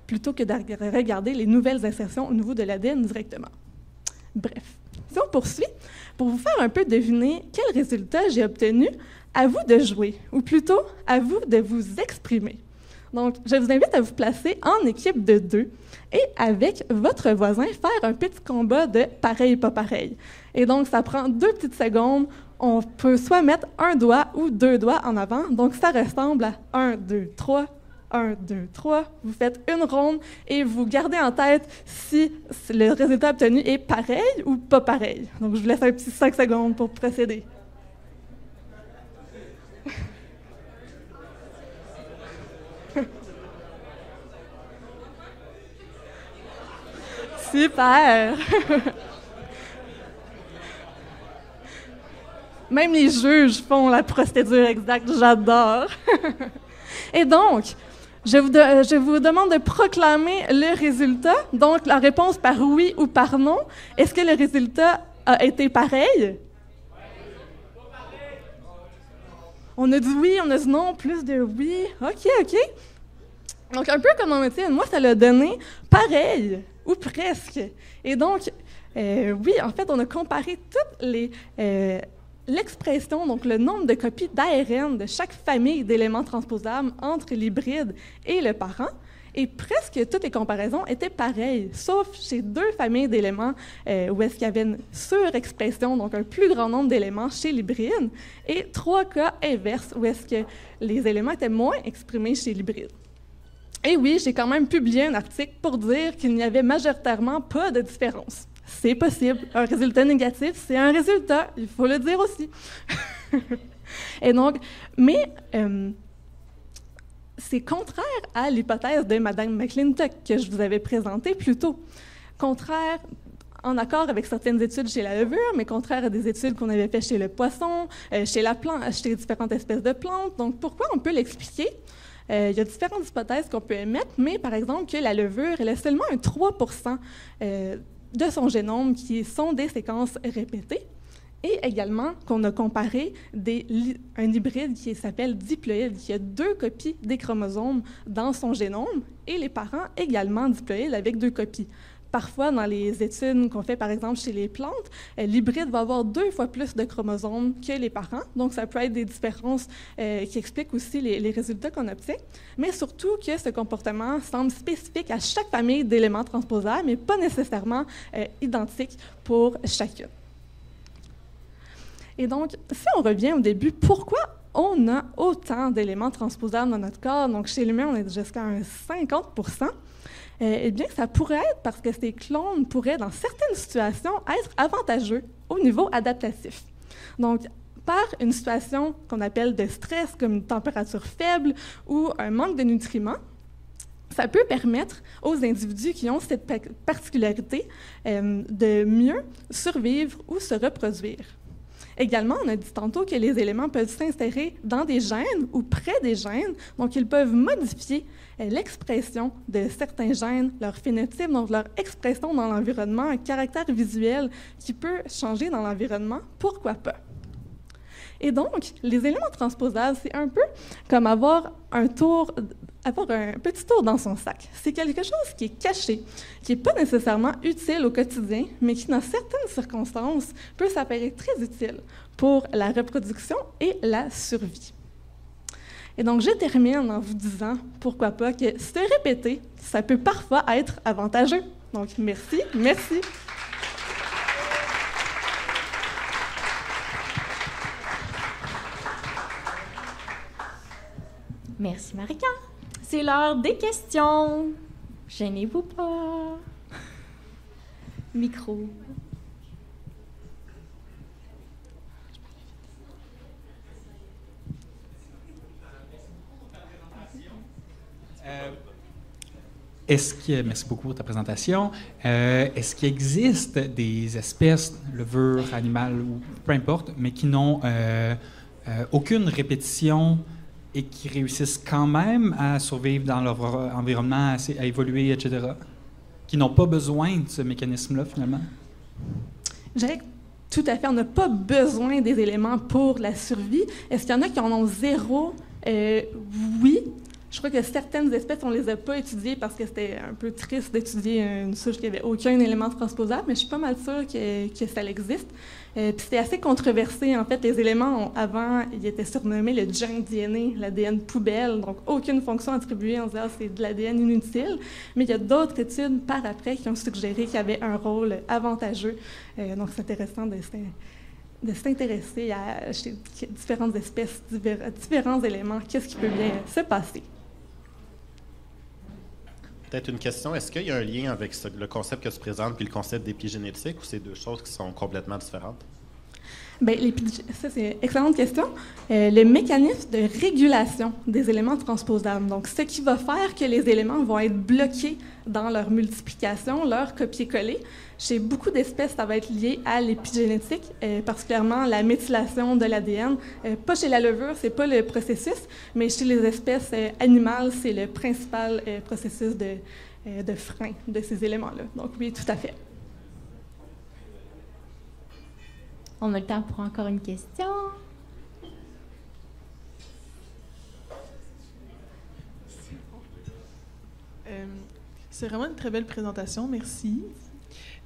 plutôt que de regarder les nouvelles insertions au niveau de l'ADN directement. Bref, si on poursuit, pour vous faire un peu deviner quel résultat j'ai obtenu, à vous de jouer, ou plutôt à vous de vous exprimer. Donc, je vous invite à vous placer en équipe de 2 et avec votre voisin, faire un petit combat de pareil, pas pareil. Et donc, ça prend 2 petites secondes. On peut soit mettre un doigt ou 2 doigts en avant. Donc, ça ressemble à 1, 2, 3, 1, 2, 3. Vous faites une ronde et vous gardez en tête si le résultat obtenu est pareil ou pas pareil. Donc, je vous laisse un petit 5 secondes pour procéder. Super! Même les juges font la procédure exacte, j'adore! Et donc, je vous demande de proclamer le résultat. Donc, la réponse par oui ou par non. Est-ce que le résultat a été pareil? On a dit oui, on a dit non, plus de oui. OK. Donc, un peu comme en médecine, moi, ça l'a donné pareil, ou presque. Et donc, oui, en fait, on a comparé toutes l'expression, donc le nombre de copies d'ARN de chaque famille d'éléments transposables entre l'hybride et le parent, et presque toutes les comparaisons étaient pareilles, sauf chez 2 familles d'éléments où est-ce qu'il y avait une surexpression, donc un plus grand nombre d'éléments chez l'hybride, et 3 cas inverses où est-ce que les éléments étaient moins exprimés chez l'hybride. Et oui, j'ai quand même publié un article pour dire qu'il n'y avait majoritairement pas de différence. C'est possible. Un résultat négatif, c'est un résultat. Il faut le dire aussi. Et donc, mais c'est contraire à l'hypothèse de Mme McClintock que je vous avais présentée plus tôt. Contraire, en accord avec certaines études chez la levure, mais contraire à des études qu'on avait faites chez le poisson, chez la plante, chez différentes espèces de plantes. Donc, pourquoi on peut l'expliquer? Il y a différentes hypothèses qu'on peut émettre, mais par exemple que la levure, elle a seulement un 3% de son génome qui sont des séquences répétées, et également qu'on a comparé un hybride qui s'appelle diploïde, qui a 2 copies des chromosomes dans son génome, et les parents également diploïdes avec 2 copies. parfois, dans les études qu'on fait, par exemple, chez les plantes, l'hybride va avoir 2 fois plus de chromosomes que les parents. Donc, ça peut être des différences qui expliquent aussi les résultats qu'on obtient. Mais surtout que ce comportement semble spécifique à chaque famille d'éléments transposables, mais pas nécessairement identique pour chacune. Et donc, si on revient au début, pourquoi on a autant d'éléments transposables dans notre corps? Donc, chez l'humain, on est jusqu'à un 50%. Eh bien, ça pourrait être parce que ces clones pourraient, dans certaines situations, être avantageux au niveau adaptatif. Donc, par une situation qu'on appelle de stress, comme une température faible ou un manque de nutriments, ça peut permettre aux individus qui ont cette particularité de mieux survivre ou se reproduire. Également, on a dit tantôt que les éléments peuvent s'insérer dans des gènes ou près des gènes, donc ils peuvent modifier l'expression de certains gènes, leur phénotype, donc leur expression dans l'environnement, un caractère visuel qui peut changer dans l'environnement, pourquoi pas? Et donc, les éléments transposables, c'est un peu comme avoir un petit tour dans son sac. C'est quelque chose qui est caché, qui n'est pas nécessairement utile au quotidien, mais qui, dans certaines circonstances, peut s'avérer très utile pour la reproduction et la survie. Et donc, je termine en vous disant, pourquoi pas, que se répéter, ça peut parfois être avantageux. Donc, merci, merci. Merci, Marika. C'est l'heure des questions. Gênez-vous pas. Micro. Merci beaucoup pour ta présentation. Est-ce qu'il existe des espèces, levures, animales ou peu importe, mais qui n'ont aucune répétition et qui réussissent quand même à survivre dans leur environnement, à évoluer, etc., qui n'ont pas besoin de ce mécanisme-là, finalement? Je dirais que tout à fait, on n'a pas besoin des éléments pour la survie. Est-ce qu'il y en a qui en ont zéro? Oui. Je crois que certaines espèces, on ne les a pas étudiées parce que c'était un peu triste d'étudier une souche qui n'avait aucun élément transposable, mais je suis pas mal sûre que ça existe. Puis c'était assez controversé. En fait, les éléments, avant, ils étaient surnommés le junk DNA, l'ADN poubelle, donc aucune fonction attribuée. On se disait, c'est de l'ADN inutile. Mais il y a d'autres études par après qui ont suggéré qu'il y avait un rôle avantageux. Donc, c'est intéressant de s'intéresser à chez différentes espèces, différents éléments, qu'est-ce qui peut bien se passer. Peut-être une question. Est-ce qu'il y a un lien avec le concept que tu présentes puis le concept d'épigénétique, ou c'est deux choses qui sont complètement différentes? Bien, ça, c'est une excellente question. Le mécanisme de régulation des éléments transposables, donc ce qui va faire que les éléments vont être bloqués dans leur multiplication, leur copier-coller. Chez beaucoup d'espèces, ça va être lié à l'épigénétique, particulièrement la méthylation de l'ADN. Pas chez la levure, c'est pas le processus, mais chez les espèces animales, c'est le principal processus de frein de ces éléments-là. Donc oui, tout à fait. On a le temps pour encore une question. C'est vraiment une très belle présentation, merci.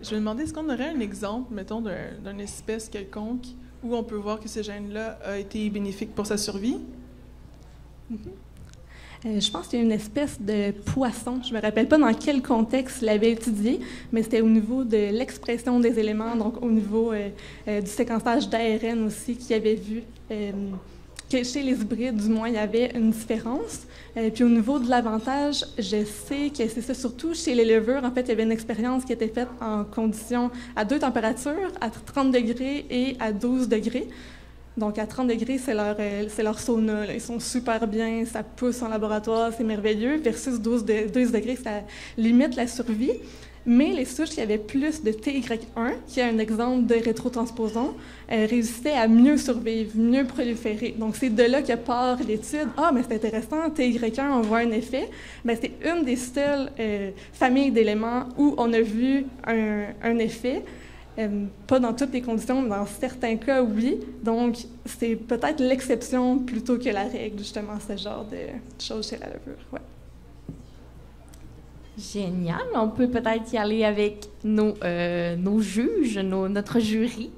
Je me demandais, est-ce qu'on aurait un exemple, mettons, d'une espèce quelconque où on peut voir que ce gène-là a été bénéfique pour sa survie? Je pense qu'il y a une espèce de poisson. Je ne me rappelle pas dans quel contexte il l'avait étudié, mais c'était au niveau de l'expression des éléments, donc au niveau du séquençage d'ARN aussi, qu'il avait vu que chez les hybrides, du moins, il y avait une différence. Puis au niveau de l'avantage, je sais que c'est ça, surtout chez les levures, en fait, il y avait une expérience qui était faite en conditions à 2 températures, à 30 degrés et à 12 degrés. Donc, à 30 degrés, c'est leur sauna. Là. Ils sont super bien, ça pousse en laboratoire, c'est merveilleux. Versus 12 degrés, ça limite la survie. Mais les souches qui avaient plus de TY1, qui est un exemple de rétrotransposon, réussissaient à mieux survivre, mieux proliférer. Donc, c'est de là que part l'étude. Ah, mais c'est intéressant, TY1, on voit un effet. Bien, c'est une des seules familles d'éléments où on a vu un effet. Pas dans toutes les conditions, mais dans certains cas, oui. Donc, c'est peut-être l'exception plutôt que la règle, justement, ce genre de choses chez la levure. Ouais. Génial. On peut peut-être y aller avec nos juges, notre jury.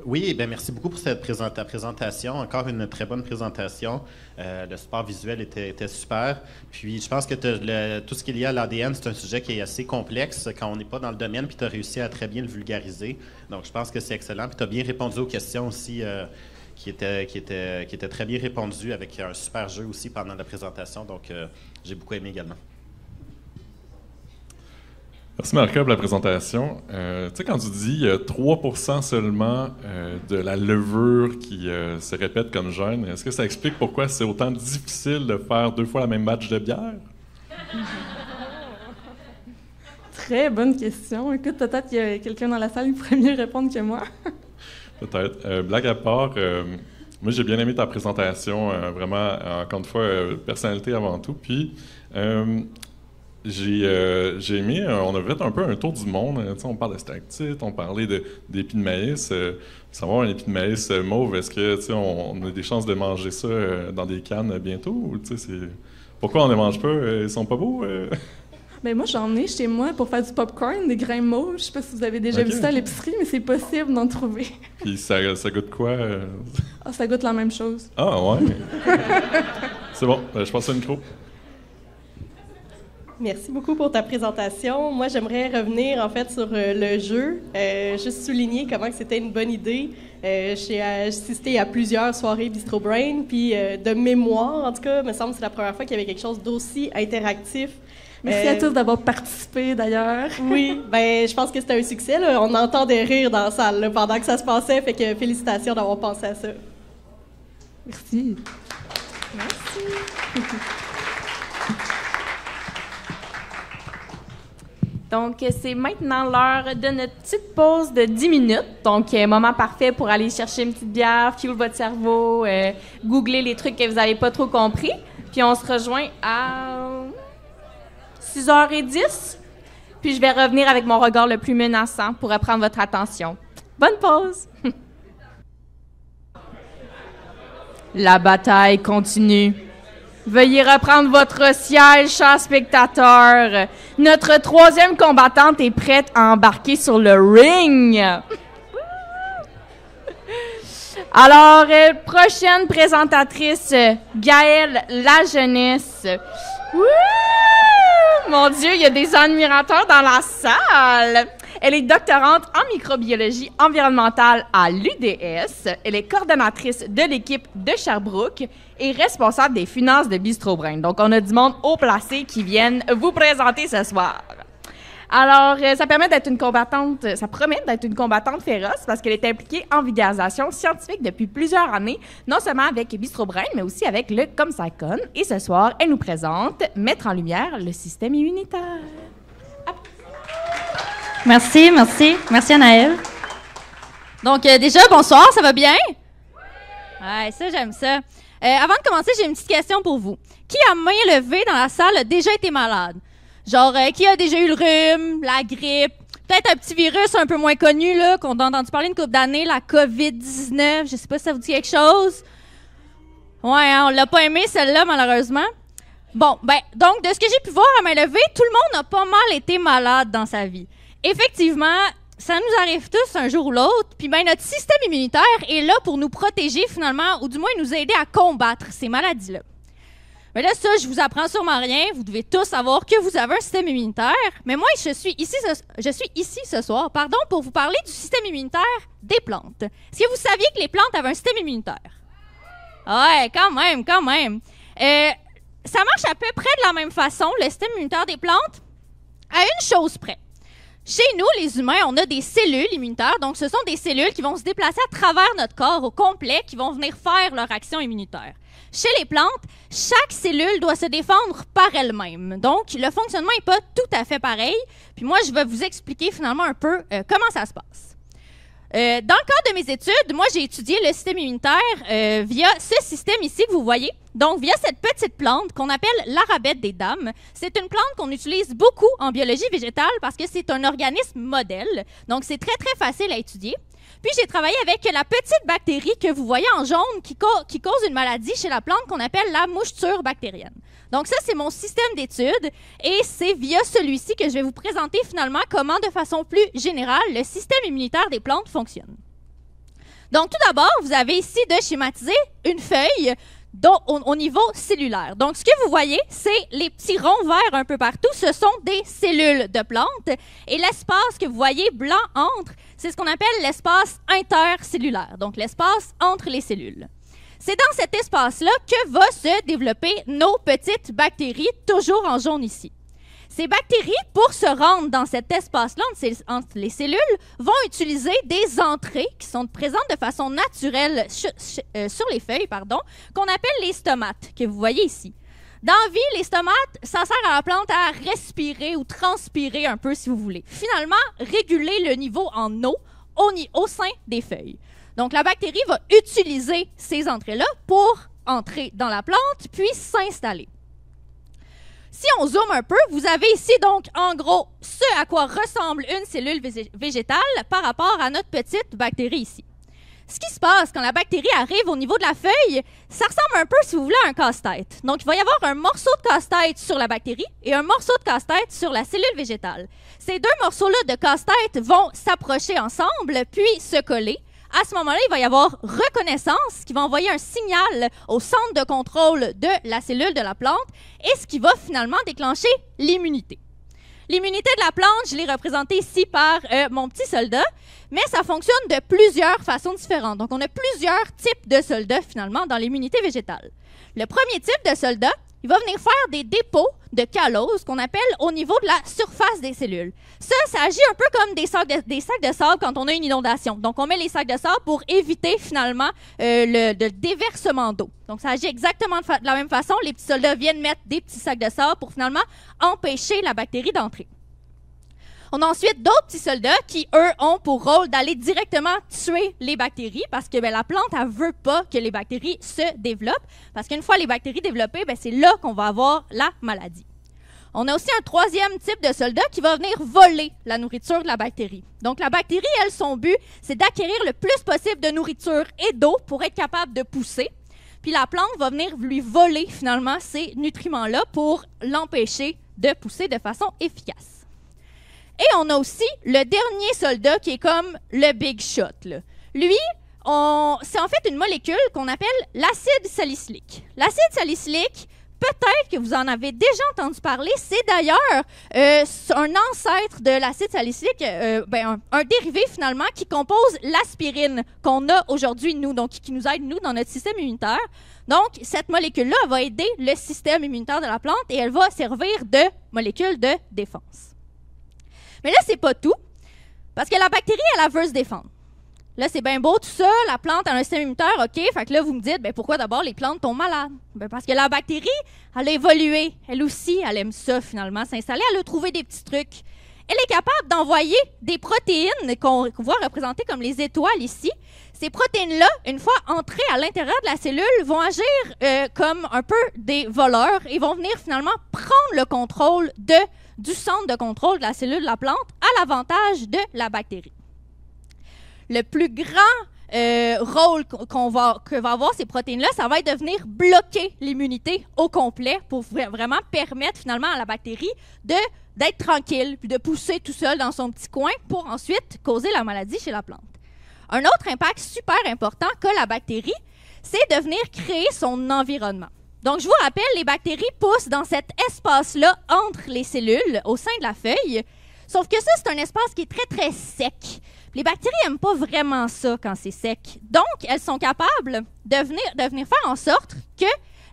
Oui, bien, merci beaucoup pour cette présentation. Encore une très bonne présentation. Le support visuel était super. Puis, je pense que tout ce qu'il y a à l'ADN, c'est un sujet qui est assez complexe quand on n'est pas dans le domaine, puis tu as réussi à très bien le vulgariser. Donc, je pense que c'est excellent. Puis, tu as bien répondu aux questions aussi, qui étaient très bien répondues, avec un super jeu aussi pendant la présentation. Donc, j'ai beaucoup aimé également. Merci, Marika, pour la présentation. Tu sais, quand tu dis 3% seulement de la levure qui se répète comme gène, est-ce que ça explique pourquoi c'est autant difficile de faire 2 fois la même batch de bière? Très bonne question. Écoute, peut-être qu'il y a quelqu'un dans la salle qui pourrait mieux répondre que moi. Peut-être. Blague à part, moi, j'ai bien aimé ta présentation. Vraiment, encore une fois, personnalité avant tout. Puis... J'ai aimé, on a fait un peu un tour du monde. On parle de stalactites, on parlait d'épis de maïs. Savoir un épi de maïs mauve, est-ce que on a des chances de manger ça dans des cannes bientôt? Ou, pourquoi on ne les mange pas? Ils sont pas beaux? Ben moi, j'en ai chez moi pour faire du popcorn, des grains mauves. Je sais pas si vous avez déjà vu ça à l'épicerie, mais c'est possible d'en trouver. Puis ça goûte quoi? Ah, ça goûte la même chose. Ah, ouais? C'est bon, je passe au micro. Merci beaucoup pour ta présentation. Moi, j'aimerais revenir en fait sur le jeu, juste souligner comment que c'était une bonne idée. J'ai assisté à plusieurs soirées Bistro Brain, puis de mémoire, en tout cas, me semble que c'est la première fois qu'il y avait quelque chose d'aussi interactif. Merci à tous d'avoir participé, d'ailleurs. Oui, ben je pense que c'était un succès. Là. On entend des rires dans la salle là, pendant que ça se passait, fait que félicitations d'avoir pensé à ça. Merci. Merci. Donc, c'est maintenant l'heure de notre petite pause de 10 minutes. Donc, moment parfait pour aller chercher une petite bière, fuel votre cerveau, googler les trucs que vous n'avez pas trop compris. Puis, on se rejoint à 6h10. Puis, je vais revenir avec mon regard le plus menaçant pour reprendre votre attention. Bonne pause! La bataille continue. Veuillez reprendre votre siège, chers spectateurs. Notre 3e combattante est prête à embarquer sur le ring. Alors, prochaine présentatrice, Gaëlle Lajeunesse. Mon Dieu, il y a des admirateurs dans la salle. Elle est doctorante en microbiologie environnementale à l'UDS. Elle est coordonnatrice de l'équipe de Sherbrooke et responsable des finances de Bistro Brain. Donc, on a du monde haut placé qui viennent vous présenter ce soir. Alors, ça promet d'être une combattante féroce parce qu'elle est impliquée en vulgarisation scientifique depuis plusieurs années, non seulement avec Bistro Brain, mais aussi avec le Comsicon. Et ce soir, elle nous présente mettre en lumière le système immunitaire. Merci Anaëlle. Donc déjà, bonsoir, ça va bien? Ouais, ça j'aime ça. Avant de commencer, j'ai une petite question pour vous. Qui à main levée dans la salle a déjà été malade? Genre, qui a déjà eu le rhume, la grippe, peut-être un petit virus un peu moins connu, là, qu'on a entendu parler une couple d'années, la COVID-19, je sais pas si ça vous dit quelque chose? Ouais, hein, on l'a pas aimé celle-là, malheureusement. Bon, ben, donc, de ce que j'ai pu voir à main levée, tout le monde a pas mal été malade dans sa vie. Effectivement, ça nous arrive tous un jour ou l'autre, puis ben notre système immunitaire est là pour nous protéger finalement, ou du moins nous aider à combattre ces maladies-là. Mais là, ça, je vous apprends sûrement rien, vous devez tous savoir que vous avez un système immunitaire, mais moi, je suis ici ce soir, pour vous parler du système immunitaire des plantes. Est-ce que vous saviez que les plantes avaient un système immunitaire? Ouais, quand même. Ça marche à peu près de la même façon, le système immunitaire des plantes, à une chose près. Chez nous, les humains, on a des cellules immunitaires. Donc, ce sont des cellules qui vont se déplacer à travers notre corps au complet, qui vont venir faire leur action immunitaire. Chez les plantes, chaque cellule doit se défendre par elle-même. Donc, le fonctionnement n'est pas tout à fait pareil. Puis moi, je vais vous expliquer finalement un peu comment ça se passe. Dans le cadre de mes études, moi, j'ai étudié le système immunitaire via ce système ici que vous voyez. Donc, via cette petite plante qu'on appelle l'arabette des dames. C'est une plante qu'on utilise beaucoup en biologie végétale parce que c'est un organisme modèle. Donc, c'est très, très facile à étudier. Puis, j'ai travaillé avec la petite bactérie que vous voyez en jaune qui cause une maladie chez la plante qu'on appelle la moucheture bactérienne. Donc ça, c'est mon système d'études et c'est via celui-ci que je vais vous présenter finalement comment, de façon plus générale, le système immunitaire des plantes fonctionne. Donc tout d'abord, vous avez ici de schématiser une feuille au niveau cellulaire. Donc, ce que vous voyez, c'est les petits ronds verts un peu partout. Ce sont des cellules de plantes. Et l'espace que vous voyez blanc entre, c'est ce qu'on appelle l'espace intercellulaire. Donc, l'espace entre les cellules. C'est dans cet espace-là que va se développer nos petites bactéries, toujours en jaune ici. Ces bactéries, pour se rendre dans cet espace-là entre les cellules, vont utiliser des entrées qui sont présentes de façon naturelle sur les feuilles, qu'on appelle les stomates, que vous voyez ici. Dans la vie, les stomates, ça sert à la plante à respirer ou transpirer un peu, si vous voulez. Finalement, réguler le niveau en eau au sein des feuilles. Donc, la bactérie va utiliser ces entrées-là pour entrer dans la plante, puis s'installer. Si on zoome un peu, vous avez ici donc en gros ce à quoi ressemble une cellule végétale par rapport à notre petite bactérie ici. Ce qui se passe quand la bactérie arrive au niveau de la feuille, ça ressemble un peu, si vous voulez, à un casse-tête. Donc, il va y avoir un morceau de casse-tête sur la bactérie et un morceau de casse-tête sur la cellule végétale. Ces deux morceaux-là de casse-tête vont s'approcher ensemble, puis se coller. À ce moment-là, il va y avoir reconnaissance qui va envoyer un signal au centre de contrôle de la cellule de la plante et ce qui va finalement déclencher l'immunité. L'immunité de la plante, je l'ai représentée ici par mon petit soldat, mais ça fonctionne de plusieurs façons différentes. Donc, on a plusieurs types de soldats finalement dans l'immunité végétale. Le premier type de soldat, il va venir faire des dépôts de callose qu'on appelle au niveau de la surface des cellules. Ça agit un peu comme des sacs de sable quand on a une inondation. Donc, on met les sacs de sable pour éviter finalement le déversement d'eau. Donc, ça agit exactement de la même façon. Les petits soldats viennent mettre des petits sacs de sable pour finalement empêcher la bactérie d'entrer. On a ensuite d'autres petits soldats qui, eux, ont pour rôle d'aller directement tuer les bactéries parce que la plante, elle ne veut pas que les bactéries se développent parce qu'une fois les bactéries développées, c'est là qu'on va avoir la maladie. On a aussi un troisième type de soldat qui va venir voler la nourriture de la bactérie. Donc, la bactérie, elle, son but, c'est d'acquérir le plus possible de nourriture et d'eau pour être capable de pousser. Puis la plante va venir lui voler, finalement, ces nutriments-là pour l'empêcher de pousser de façon efficace. Et on a aussi le dernier soldat qui est comme le big shot, là. Lui, c'est en fait une molécule qu'on appelle l'acide salicylique. L'acide salicylique, peut-être que vous en avez déjà entendu parler, c'est d'ailleurs un ancêtre de l'acide salicylique, un dérivé finalement qui compose l'aspirine qu'on a aujourd'hui, nous, donc qui nous aide, nous, dans notre système immunitaire. Donc, cette molécule-là va aider le système immunitaire de la plante et elle va servir de molécule de défense. Mais là, c'est pas tout, parce que la bactérie, elle veut se défendre. Là, c'est bien beau tout ça, la plante a un système immunitaire, OK, fait que là, vous me dites, pourquoi d'abord les plantes tombent malades? Parce que la bactérie, elle a évolué, elle aussi, elle aime ça finalement, s'installer, elle a trouvé des petits trucs. Elle est capable d'envoyer des protéines qu'on voit représentées comme les étoiles ici. Ces protéines-là, une fois entrées à l'intérieur de la cellule, vont agir comme un peu des voleurs et vont venir finalement prendre le contrôle du centre de contrôle de la cellule de la plante à l'avantage de la bactérie. Le plus grand rôle que va avoir ces protéines-là, ça va être de venir bloquer l'immunité au complet pour vraiment permettre finalement à la bactérie d'être tranquille puis de pousser tout seul dans son petit coin pour ensuite causer la maladie chez la plante. Un autre impact super important qu'a la bactérie, c'est de venir créer son environnement. Donc, je vous rappelle, les bactéries poussent dans cet espace-là entre les cellules, au sein de la feuille. Sauf que ça, c'est un espace qui est très, très sec. Les bactéries n'aiment pas vraiment ça quand c'est sec. Donc, elles sont capables de venir faire en sorte que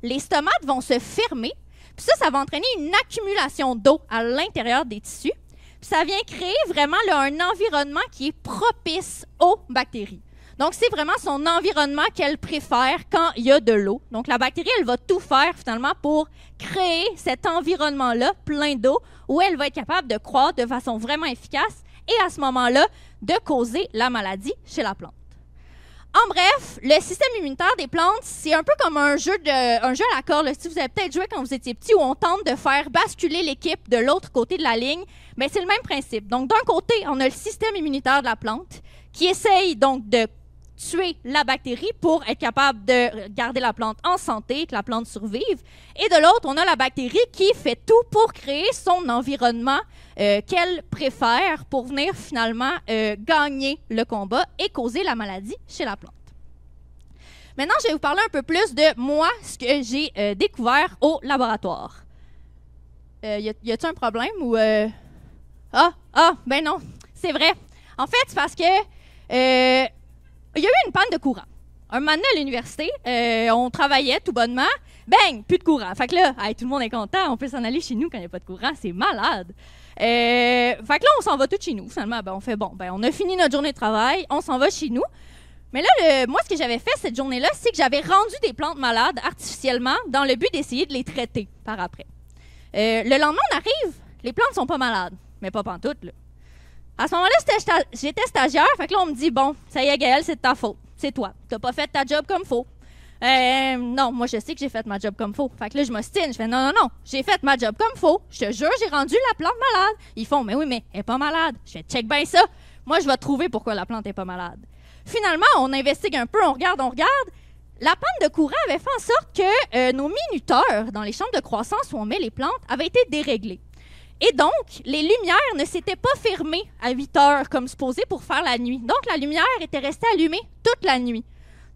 les stomates vont se fermer. Puis ça va entraîner une accumulation d'eau à l'intérieur des tissus. Puis ça vient créer vraiment un environnement qui est propice aux bactéries. Donc, c'est vraiment son environnement qu'elle préfère quand il y a de l'eau. Donc, la bactérie, elle va tout faire finalement pour créer cet environnement-là plein d'eau où elle va être capable de croître de façon vraiment efficace et à ce moment-là, de causer la maladie chez la plante. En bref, le système immunitaire des plantes, c'est un peu comme un jeu à la corde. Si vous avez peut-être joué quand vous étiez petit où on tente de faire basculer l'équipe de l'autre côté de la ligne, mais c'est le même principe. Donc, d'un côté, on a le système immunitaire de la plante qui essaye donc de tuer la bactérie pour être capable de garder la plante en santé, que la plante survive. Et de l'autre, on a la bactérie qui fait tout pour créer son environnement qu'elle préfère pour venir finalement gagner le combat et causer la maladie chez la plante. Maintenant, je vais vous parler un peu plus de moi, ce que j'ai découvert au laboratoire. Y a-t-il un problème ou... ben non, c'est vrai. En fait, c'est parce que il y a eu une panne de courant. Un moment donné, à l'université, on travaillait tout bonnement. Bang, plus de courant. Fait que là, tout le monde est content. On peut s'en aller chez nous quand il n'y a pas de courant. C'est malade. Fait que là, on s'en va tous chez nous. Finalement, on fait on a fini notre journée de travail. On s'en va chez nous. Mais là, moi, ce que j'avais fait cette journée-là, c'est que j'avais rendu des plantes malades artificiellement dans le but d'essayer de les traiter par après. Le lendemain, on arrive. Les plantes sont pas malades. Mais pas pantoute, là. À ce moment-là, j'étais stagiaire, fait que là, on me dit, bon, ça y est, Gaëlle, c'est de ta faute. C'est toi. T'as pas fait ta job comme faut. Non, moi, je sais que j'ai fait ma job comme faut. Fait que là, je m'ostine. Je fais, non, j'ai fait ma job comme faut. Je te jure, j'ai rendu la plante malade. Ils font, mais oui, mais elle est pas malade. Je fais, check bien ça. Moi, je vais trouver pourquoi la plante est pas malade. Finalement, on investigue un peu, on regarde. La panne de courant avait fait en sorte que nos minuteurs dans les chambres de croissance où on met les plantes avaient été déréglés. Et donc, les lumières ne s'étaient pas fermées à 8 heures comme supposé pour faire la nuit. Donc, la lumière était restée allumée toute la nuit.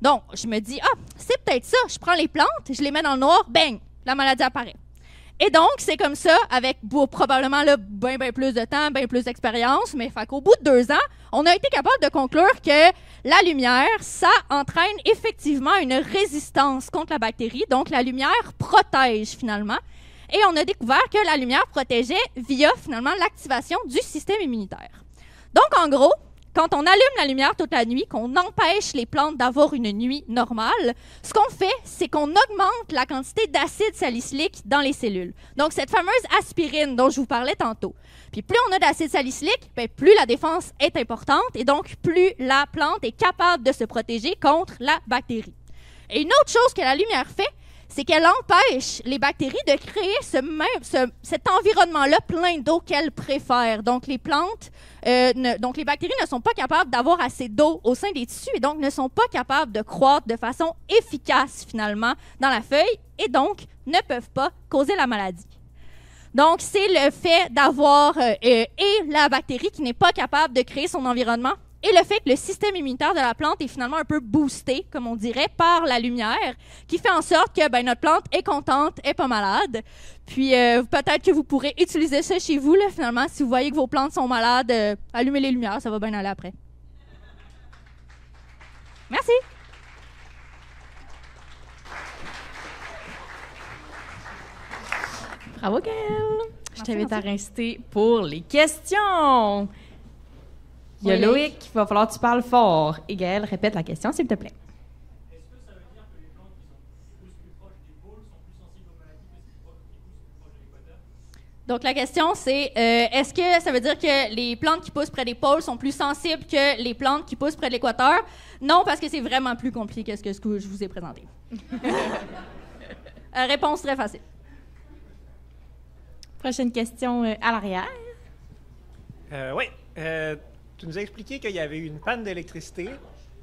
Donc, je me dis, c'est peut-être ça. Je prends les plantes, je les mets dans le noir, bang, la maladie apparaît. Et donc, c'est comme ça, avec probablement bien plus de temps, bien plus d'expérience, mais fait qu'au bout de 2 ans, on a été capable de conclure que la lumière, ça entraîne effectivement une résistance contre la bactérie. Donc, la lumière protège finalement. Et on a découvert que la lumière protégeait via, finalement, l'activation du système immunitaire. Donc, en gros, quand on allume la lumière toute la nuit, qu'on empêche les plantes d'avoir une nuit normale, ce qu'on fait, c'est qu'on augmente la quantité d'acide salicylique dans les cellules. Donc, cette fameuse aspirine dont je vous parlais tantôt. Puis, plus on a d'acide salicylique, plus la défense est importante et donc, plus la plante est capable de se protéger contre la bactérie. Et une autre chose que la lumière fait, c'est qu'elle empêche les bactéries de créer cet environnement-là plein d'eau qu'elles préfèrent. Donc, les bactéries ne sont pas capables d'avoir assez d'eau au sein des tissus et donc ne sont pas capables de croître de façon efficace, finalement, dans la feuille et donc ne peuvent pas causer la maladie. Donc, c'est le fait d'avoir la bactérie qui n'est pas capable de créer son environnement et le fait que le système immunitaire de la plante est finalement un peu boosté, comme on dirait, par la lumière, qui fait en sorte que notre plante est contente, est pas malade. Puis peut-être que vous pourrez utiliser ça chez vous, là, finalement, si vous voyez que vos plantes sont malades, allumez les lumières, ça va bien aller après. Merci. Bravo, Gaëlle. Je t'invite à rester pour les questions. Il y a Loïc, il va falloir que tu parles fort. Et Gaëlle, répète la question, s'il te plaît. Est-ce que ça veut dire que les plantes qui poussent plus proches des pôles sont plus sensibles aux maladies parce qu'ils poussent plus proches de l'équateur? Donc, la question, c'est est-ce que ça veut dire que les plantes qui poussent près des pôles sont plus sensibles que les plantes qui poussent près de l'équateur? Non, parce que c'est vraiment plus compliqué que ce que je vous ai présenté. Réponse très facile. Prochaine question à l'arrière. Oui. Tu nous as expliqué qu'il y avait eu une panne d'électricité.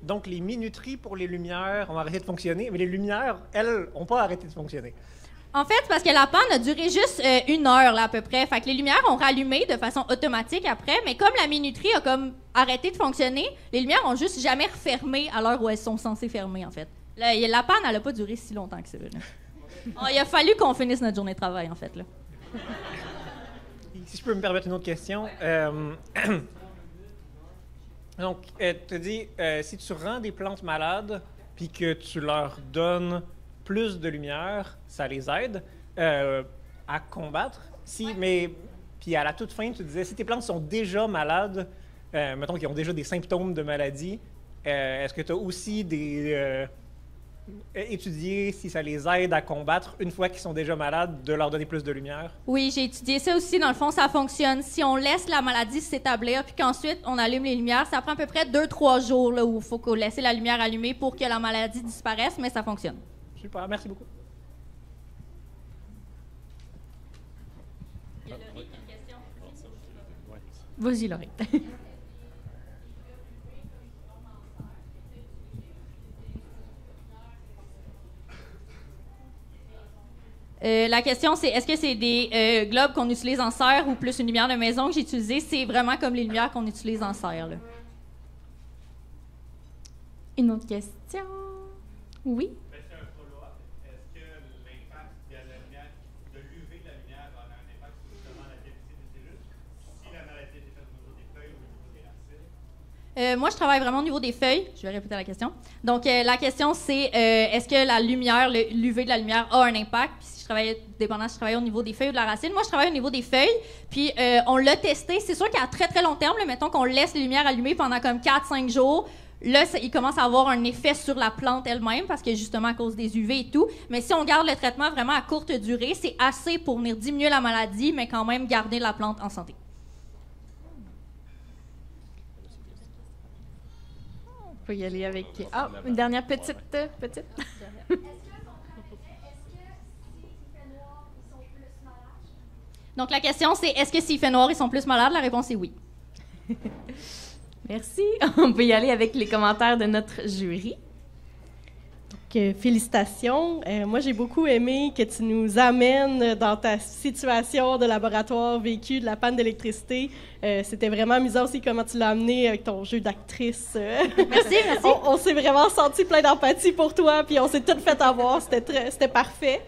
Donc, les minuteries pour les lumières ont arrêté de fonctionner, mais les lumières, elles, n'ont pas arrêté de fonctionner. En fait, parce que la panne a duré juste 1 heure, là, à peu près. Fait que les lumières ont rallumé de façon automatique après, mais comme la minuterie a comme arrêté de fonctionner, les lumières ont juste jamais refermé à l'heure où elles sont censées fermer, en fait. La panne, elle n'a pas duré si longtemps que ça. Il a fallu qu'on finisse notre journée de travail, en fait, là. Si je peux me permettre une autre question. Donc, tu dis, si tu rends des plantes malades puis que tu leur donnes plus de lumière, ça les aide à combattre. Mais puis à la toute fin, tu disais, si tes plantes sont déjà malades, mettons qu'ils ont déjà des symptômes de maladie, est-ce que tu as aussi étudié si ça les aide à combattre une fois qu'ils sont déjà malades, de leur donner plus de lumière? Oui, j'ai étudié ça aussi. Dans le fond, ça fonctionne. Si on laisse la maladie s'établir puis qu'ensuite on allume les lumières, ça prend à peu près 2-3 jours là, où il faut laisser la lumière allumée pour que la maladie disparaisse, mais ça fonctionne. Super, merci beaucoup. Il y a Laurie qui a une question. Vas-y, Laurie. La question, c'est est-ce que c'est des globes qu'on utilise en serre ou plus une lumière de maison que j'ai utilisée? C'est vraiment comme les lumières qu'on utilise en serre, là. Une autre question? Oui? Est-ce que l'impact de la lumière, de l'UV de la lumière va avoir un impact sur justement la qualité des cellules? Si la maladie est faite au niveau des feuilles ou au niveau des racines? Moi, je travaille vraiment au niveau des feuilles. Je vais répéter la question. Donc, la question, c'est est-ce que la lumière, l'UV de la lumière a un impact? Puis si je travaillais au niveau des feuilles ou de la racine. Moi, je travaille au niveau des feuilles. Puis, on l'a testé. C'est sûr qu'à très, très long terme, là, mettons qu'on laisse les lumières allumées pendant comme 4-5 jours, là, il commence à avoir un effet sur la plante elle-même parce que justement à cause des UV et tout. Mais si on garde le traitement vraiment à courte durée, c'est assez pour venir diminuer la maladie, mais quand même garder la plante en santé. On peut y aller avec... Ah, une dernière petite. Donc la question, c'est est-ce que s'il fait noir, ils sont plus malades? La réponse est oui. Merci. On peut y aller avec les commentaires de notre jury. Donc, félicitations. Moi, j'ai beaucoup aimé que tu nous amènes dans ta situation de laboratoire vécue de la panne d'électricité. C'était vraiment amusant aussi comment tu l'as amené avec ton jeu d'actrice. Merci. On s'est vraiment senti plein d'empathie pour toi, puis on s'est tout fait avoir. C'était parfait.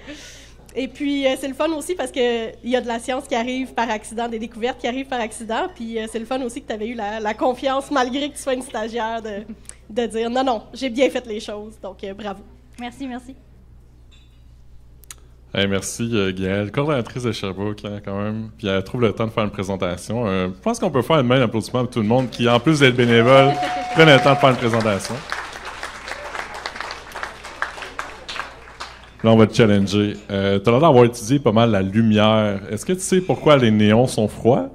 Et puis, c'est le fun aussi parce qu'il y a de la science qui arrive par accident, des découvertes qui arrivent par accident. Puis, c'est le fun aussi que tu avais eu la confiance, malgré que tu sois une stagiaire, de dire non, j'ai bien fait les choses. Donc, bravo. Merci. Hey, merci, Gaëlle, coordonnatrice de Sherbrooke, hein, quand même. Puis elle trouve le temps de faire une présentation. Je pense qu'on peut faire une main d'applaudissement pour tout le monde qui, en plus d'être bénévole, prennent le temps de faire une présentation. Là, on va te challenger. Tu as l'air d'avoir étudié pas mal la lumière. Est-ce que tu sais pourquoi les néons sont froids?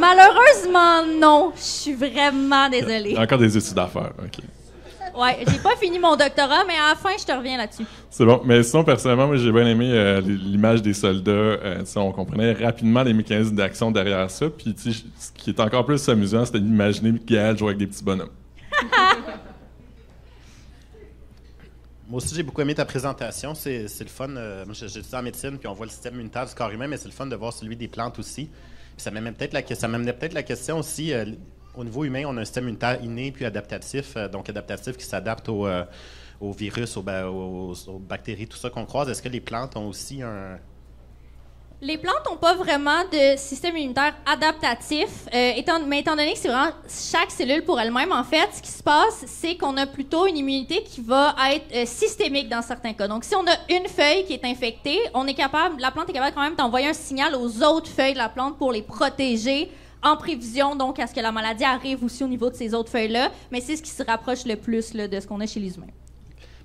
Malheureusement, non. Je suis vraiment désolée. Il y a encore des études à faire. OK. Ouais, j'ai pas fini mon doctorat, mais à la fin, je te reviens là-dessus. C'est bon. Mais sinon, personnellement, moi, j'ai bien aimé l'image des soldats. On comprenait rapidement les mécanismes d'action derrière ça. Puis, ce qui est encore plus amusant, c'était d'imaginer Gaëlle jouer avec des petits bonhommes. Moi aussi, j'ai beaucoup aimé ta présentation. C'est le fun. Moi, j'étudie en médecine, puis on voit le système immunitaire du corps humain, mais c'est le fun de voir celui des plantes aussi. Puis ça m'amenait peut-être la question aussi, au niveau humain, on a un système immunitaire inné puis adaptatif, donc adaptatif qui s'adapte aux virus, aux bactéries, tout ça qu'on croise. Est-ce que les plantes ont aussi un... Les plantes n'ont pas vraiment de système immunitaire adaptatif, mais étant donné que c'est vraiment chaque cellule pour elle-même, en fait, ce qui se passe, c'est qu'on a plutôt une immunité qui va être systémique dans certains cas. Donc, si on a une feuille qui est infectée, la plante est capable quand même d'envoyer un signal aux autres feuilles de la plante pour les protéger en prévision, donc, à ce que la maladie arrive aussi au niveau de ces autres feuilles-là. Mais c'est ce qui se rapproche le plus là, de ce qu'on a chez les humains.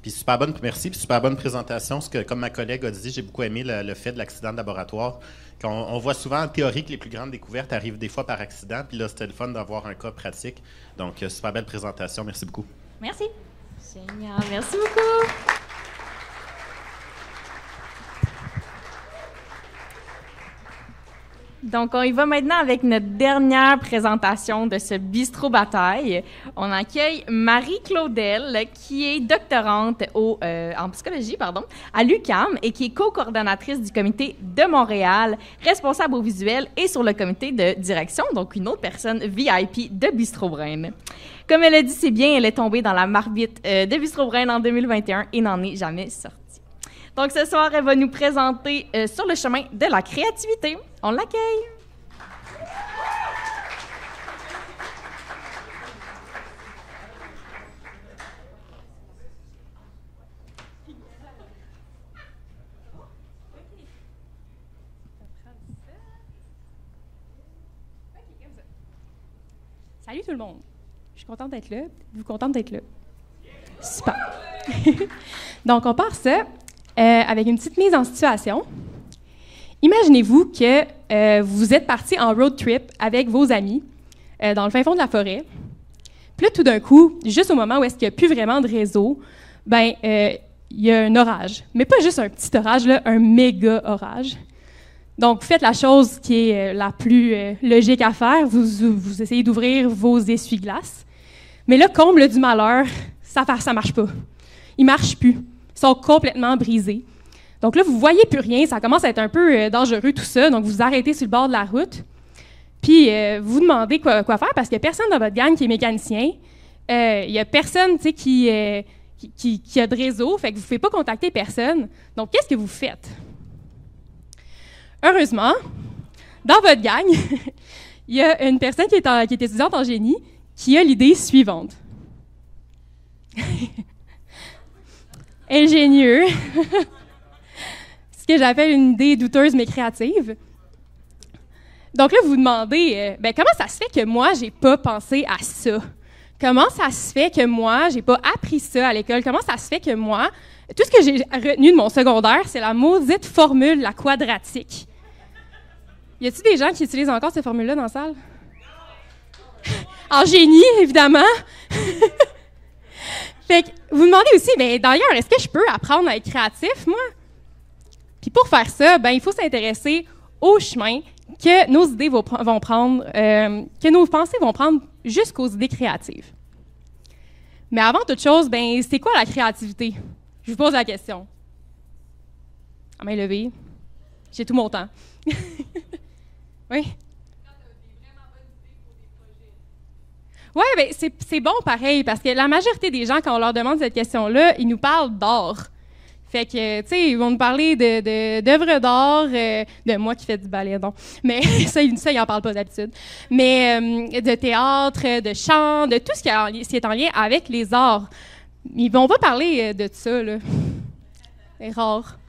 Puis merci, puis super bonne présentation. Parce que, comme ma collègue a dit, j'ai beaucoup aimé le fait de l'accident de laboratoire. On voit souvent en théorie que les plus grandes découvertes arrivent des fois par accident. Puis là, c'était le fun d'avoir un cas pratique. Donc, super belle présentation. Merci beaucoup. Merci. Génial. Merci beaucoup. Donc, on y va maintenant avec notre dernière présentation de ce bistrot bataille. On accueille Marie Claudel, qui est doctorante en psychologie, à l'UQAM et qui est co-coordonnatrice du comité de Montréal, responsable au visuel et sur le comité de direction, donc une autre personne VIP de Bistrot Brain. Comme elle a dit si bien, elle est tombée dans la marmite de Bistrot Brain en 2021 et n'en est jamais sortie. Donc, ce soir, elle va nous présenter sur le chemin de la créativité. On l'accueille. Salut tout le monde. Je suis contente d'être là. Vous contente d'être là? Super. Donc, on part ça avec une petite mise en situation. Imaginez-vous que vous êtes parti en road trip avec vos amis dans le fin fond de la forêt. Puis là, tout d'un coup, juste au moment où est-ce qu'il n'y a plus vraiment de réseau, il y a un orage. Mais pas juste un petit orage, là, un méga orage. Donc, vous faites la chose qui est la plus logique à faire. Vous essayez d'ouvrir vos essuie-glaces. Mais là, comble du malheur, ça marche pas. Ils marchent plus. Ils sont complètement brisés. Donc là, vous ne voyez plus rien, ça commence à être un peu dangereux tout ça, donc vous vous arrêtez sur le bord de la route, puis vous vous demandez quoi faire parce qu'il n'y a personne dans votre gang qui est mécanicien, il n'y a personne qui a de réseau, fait que vous ne pouvez pas contacter personne. Donc, qu'est-ce que vous faites? Heureusement, dans votre gang, il y a une personne qui est étudiante en génie qui a l'idée suivante. Ingénieux. Ce que j'appelle une idée douteuse mais créative. Donc là, vous vous demandez, comment ça se fait que moi, j'ai pas pensé à ça? Comment ça se fait que moi, j'ai pas appris ça à l'école? Comment ça se fait que moi, tout ce que j'ai retenu de mon secondaire, c'est la maudite formule, la quadratique. Y a-t-il des gens qui utilisent encore cette formule-là dans la salle? En génie, évidemment. Fait que vous demandez aussi, d'ailleurs, est-ce que je peux apprendre à être créatif, moi? Puis pour faire ça, il faut s'intéresser au chemin que nos idées vont prendre, que nos pensées vont prendre jusqu'aux idées créatives. Mais avant toute chose, c'est quoi la créativité? Je vous pose la question. À main levée. J'ai tout mon temps. Oui? Oui, c'est bon pareil, parce que la majorité des gens, quand on leur demande cette question-là, ils nous parlent d'art. Fait que, tu sais, ils vont nous parler d'œuvres d'art, de moi qui fais du ballet, non. Mais ça, ils n'en parlent pas d'habitude. Mais de théâtre, de chant, de tout ce qui est en lien avec les arts. Ils vont pas parler de ça, là. C'est rare.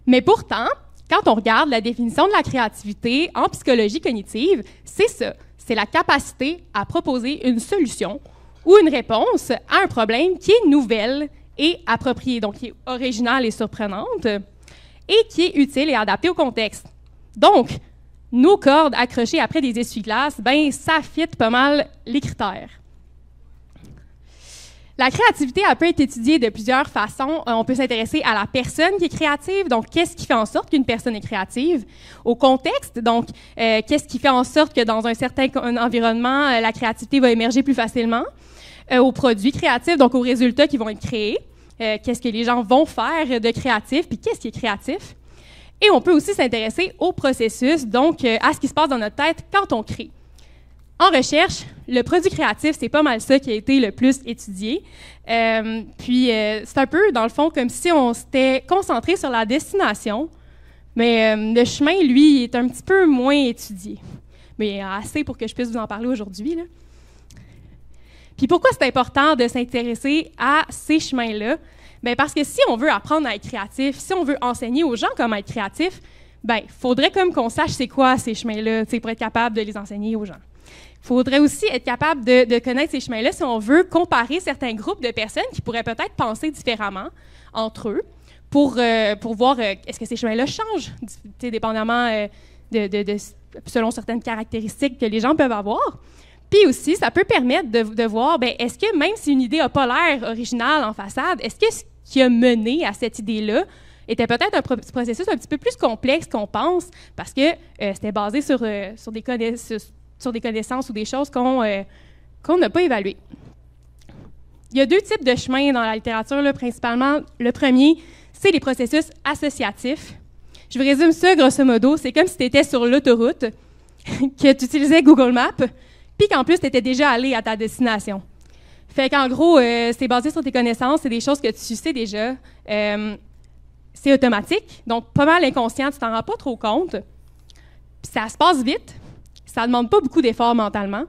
Mais pourtant, quand on regarde la définition de la créativité en psychologie cognitive, c'est ça. C'est la capacité à proposer une solution ou une réponse à un problème qui est nouvelle et appropriée, donc qui est originale et surprenante, et qui est utile et adaptée au contexte. Donc, nos cordes accrochées après des essuie-glaces, ça fit pas mal les critères. La créativité, elle peut être étudiée de plusieurs façons. On peut s'intéresser à la personne qui est créative, donc qu'est-ce qui fait en sorte qu'une personne est créative, au contexte, donc qu'est-ce qui fait en sorte que dans un certain environnement, la créativité va émerger plus facilement, aux produits créatifs, donc aux résultats qui vont être créés, qu'est-ce que les gens vont faire de créatif, puis qu'est-ce qui est créatif. Et on peut aussi s'intéresser au processus, donc à ce qui se passe dans notre tête quand on crée. En recherche, le produit créatif, c'est pas mal ça qui a été le plus étudié. C'est un peu, dans le fond, comme si on s'était concentré sur la destination, mais le chemin, lui, est un petit peu moins étudié. Mais assez pour que je puisse vous en parler aujourd'hui, là. Puis pourquoi c'est important de s'intéresser à ces chemins-là? Parce que si on veut apprendre à être créatif, si on veut enseigner aux gens comment être créatif, il faudrait comme qu'on sache c'est quoi ces chemins-là, pour être capable de les enseigner aux gens. Il faudrait aussi être capable de connaître ces chemins-là si on veut comparer certains groupes de personnes qui pourraient peut-être penser différemment entre eux pour voir est-ce que ces chemins-là changent, dépendamment selon certaines caractéristiques que les gens peuvent avoir. Puis aussi, ça peut permettre de voir, est-ce que même si une idée n'a pas l'air originale en façade, est-ce que ce qui a mené à cette idée-là était peut-être un processus un petit peu plus complexe qu'on pense, parce que c'était basé sur des connaissances ou des choses qu'on n'a pas évaluées. Il y a deux types de chemins dans la littérature, là, principalement. Le premier, c'est les processus associatifs. Je vous résume ça, grosso modo. C'est comme si tu étais sur l'autoroute, que tu utilisais Google Maps, puis qu'en plus, tu étais déjà allé à ta destination. Fait qu'en gros, c'est basé sur tes connaissances, c'est des choses que tu sais déjà. C'est automatique, donc pas mal inconscient, tu t'en rends pas trop compte. Puis ça se passe vite. Ça demande pas beaucoup d'efforts mentalement.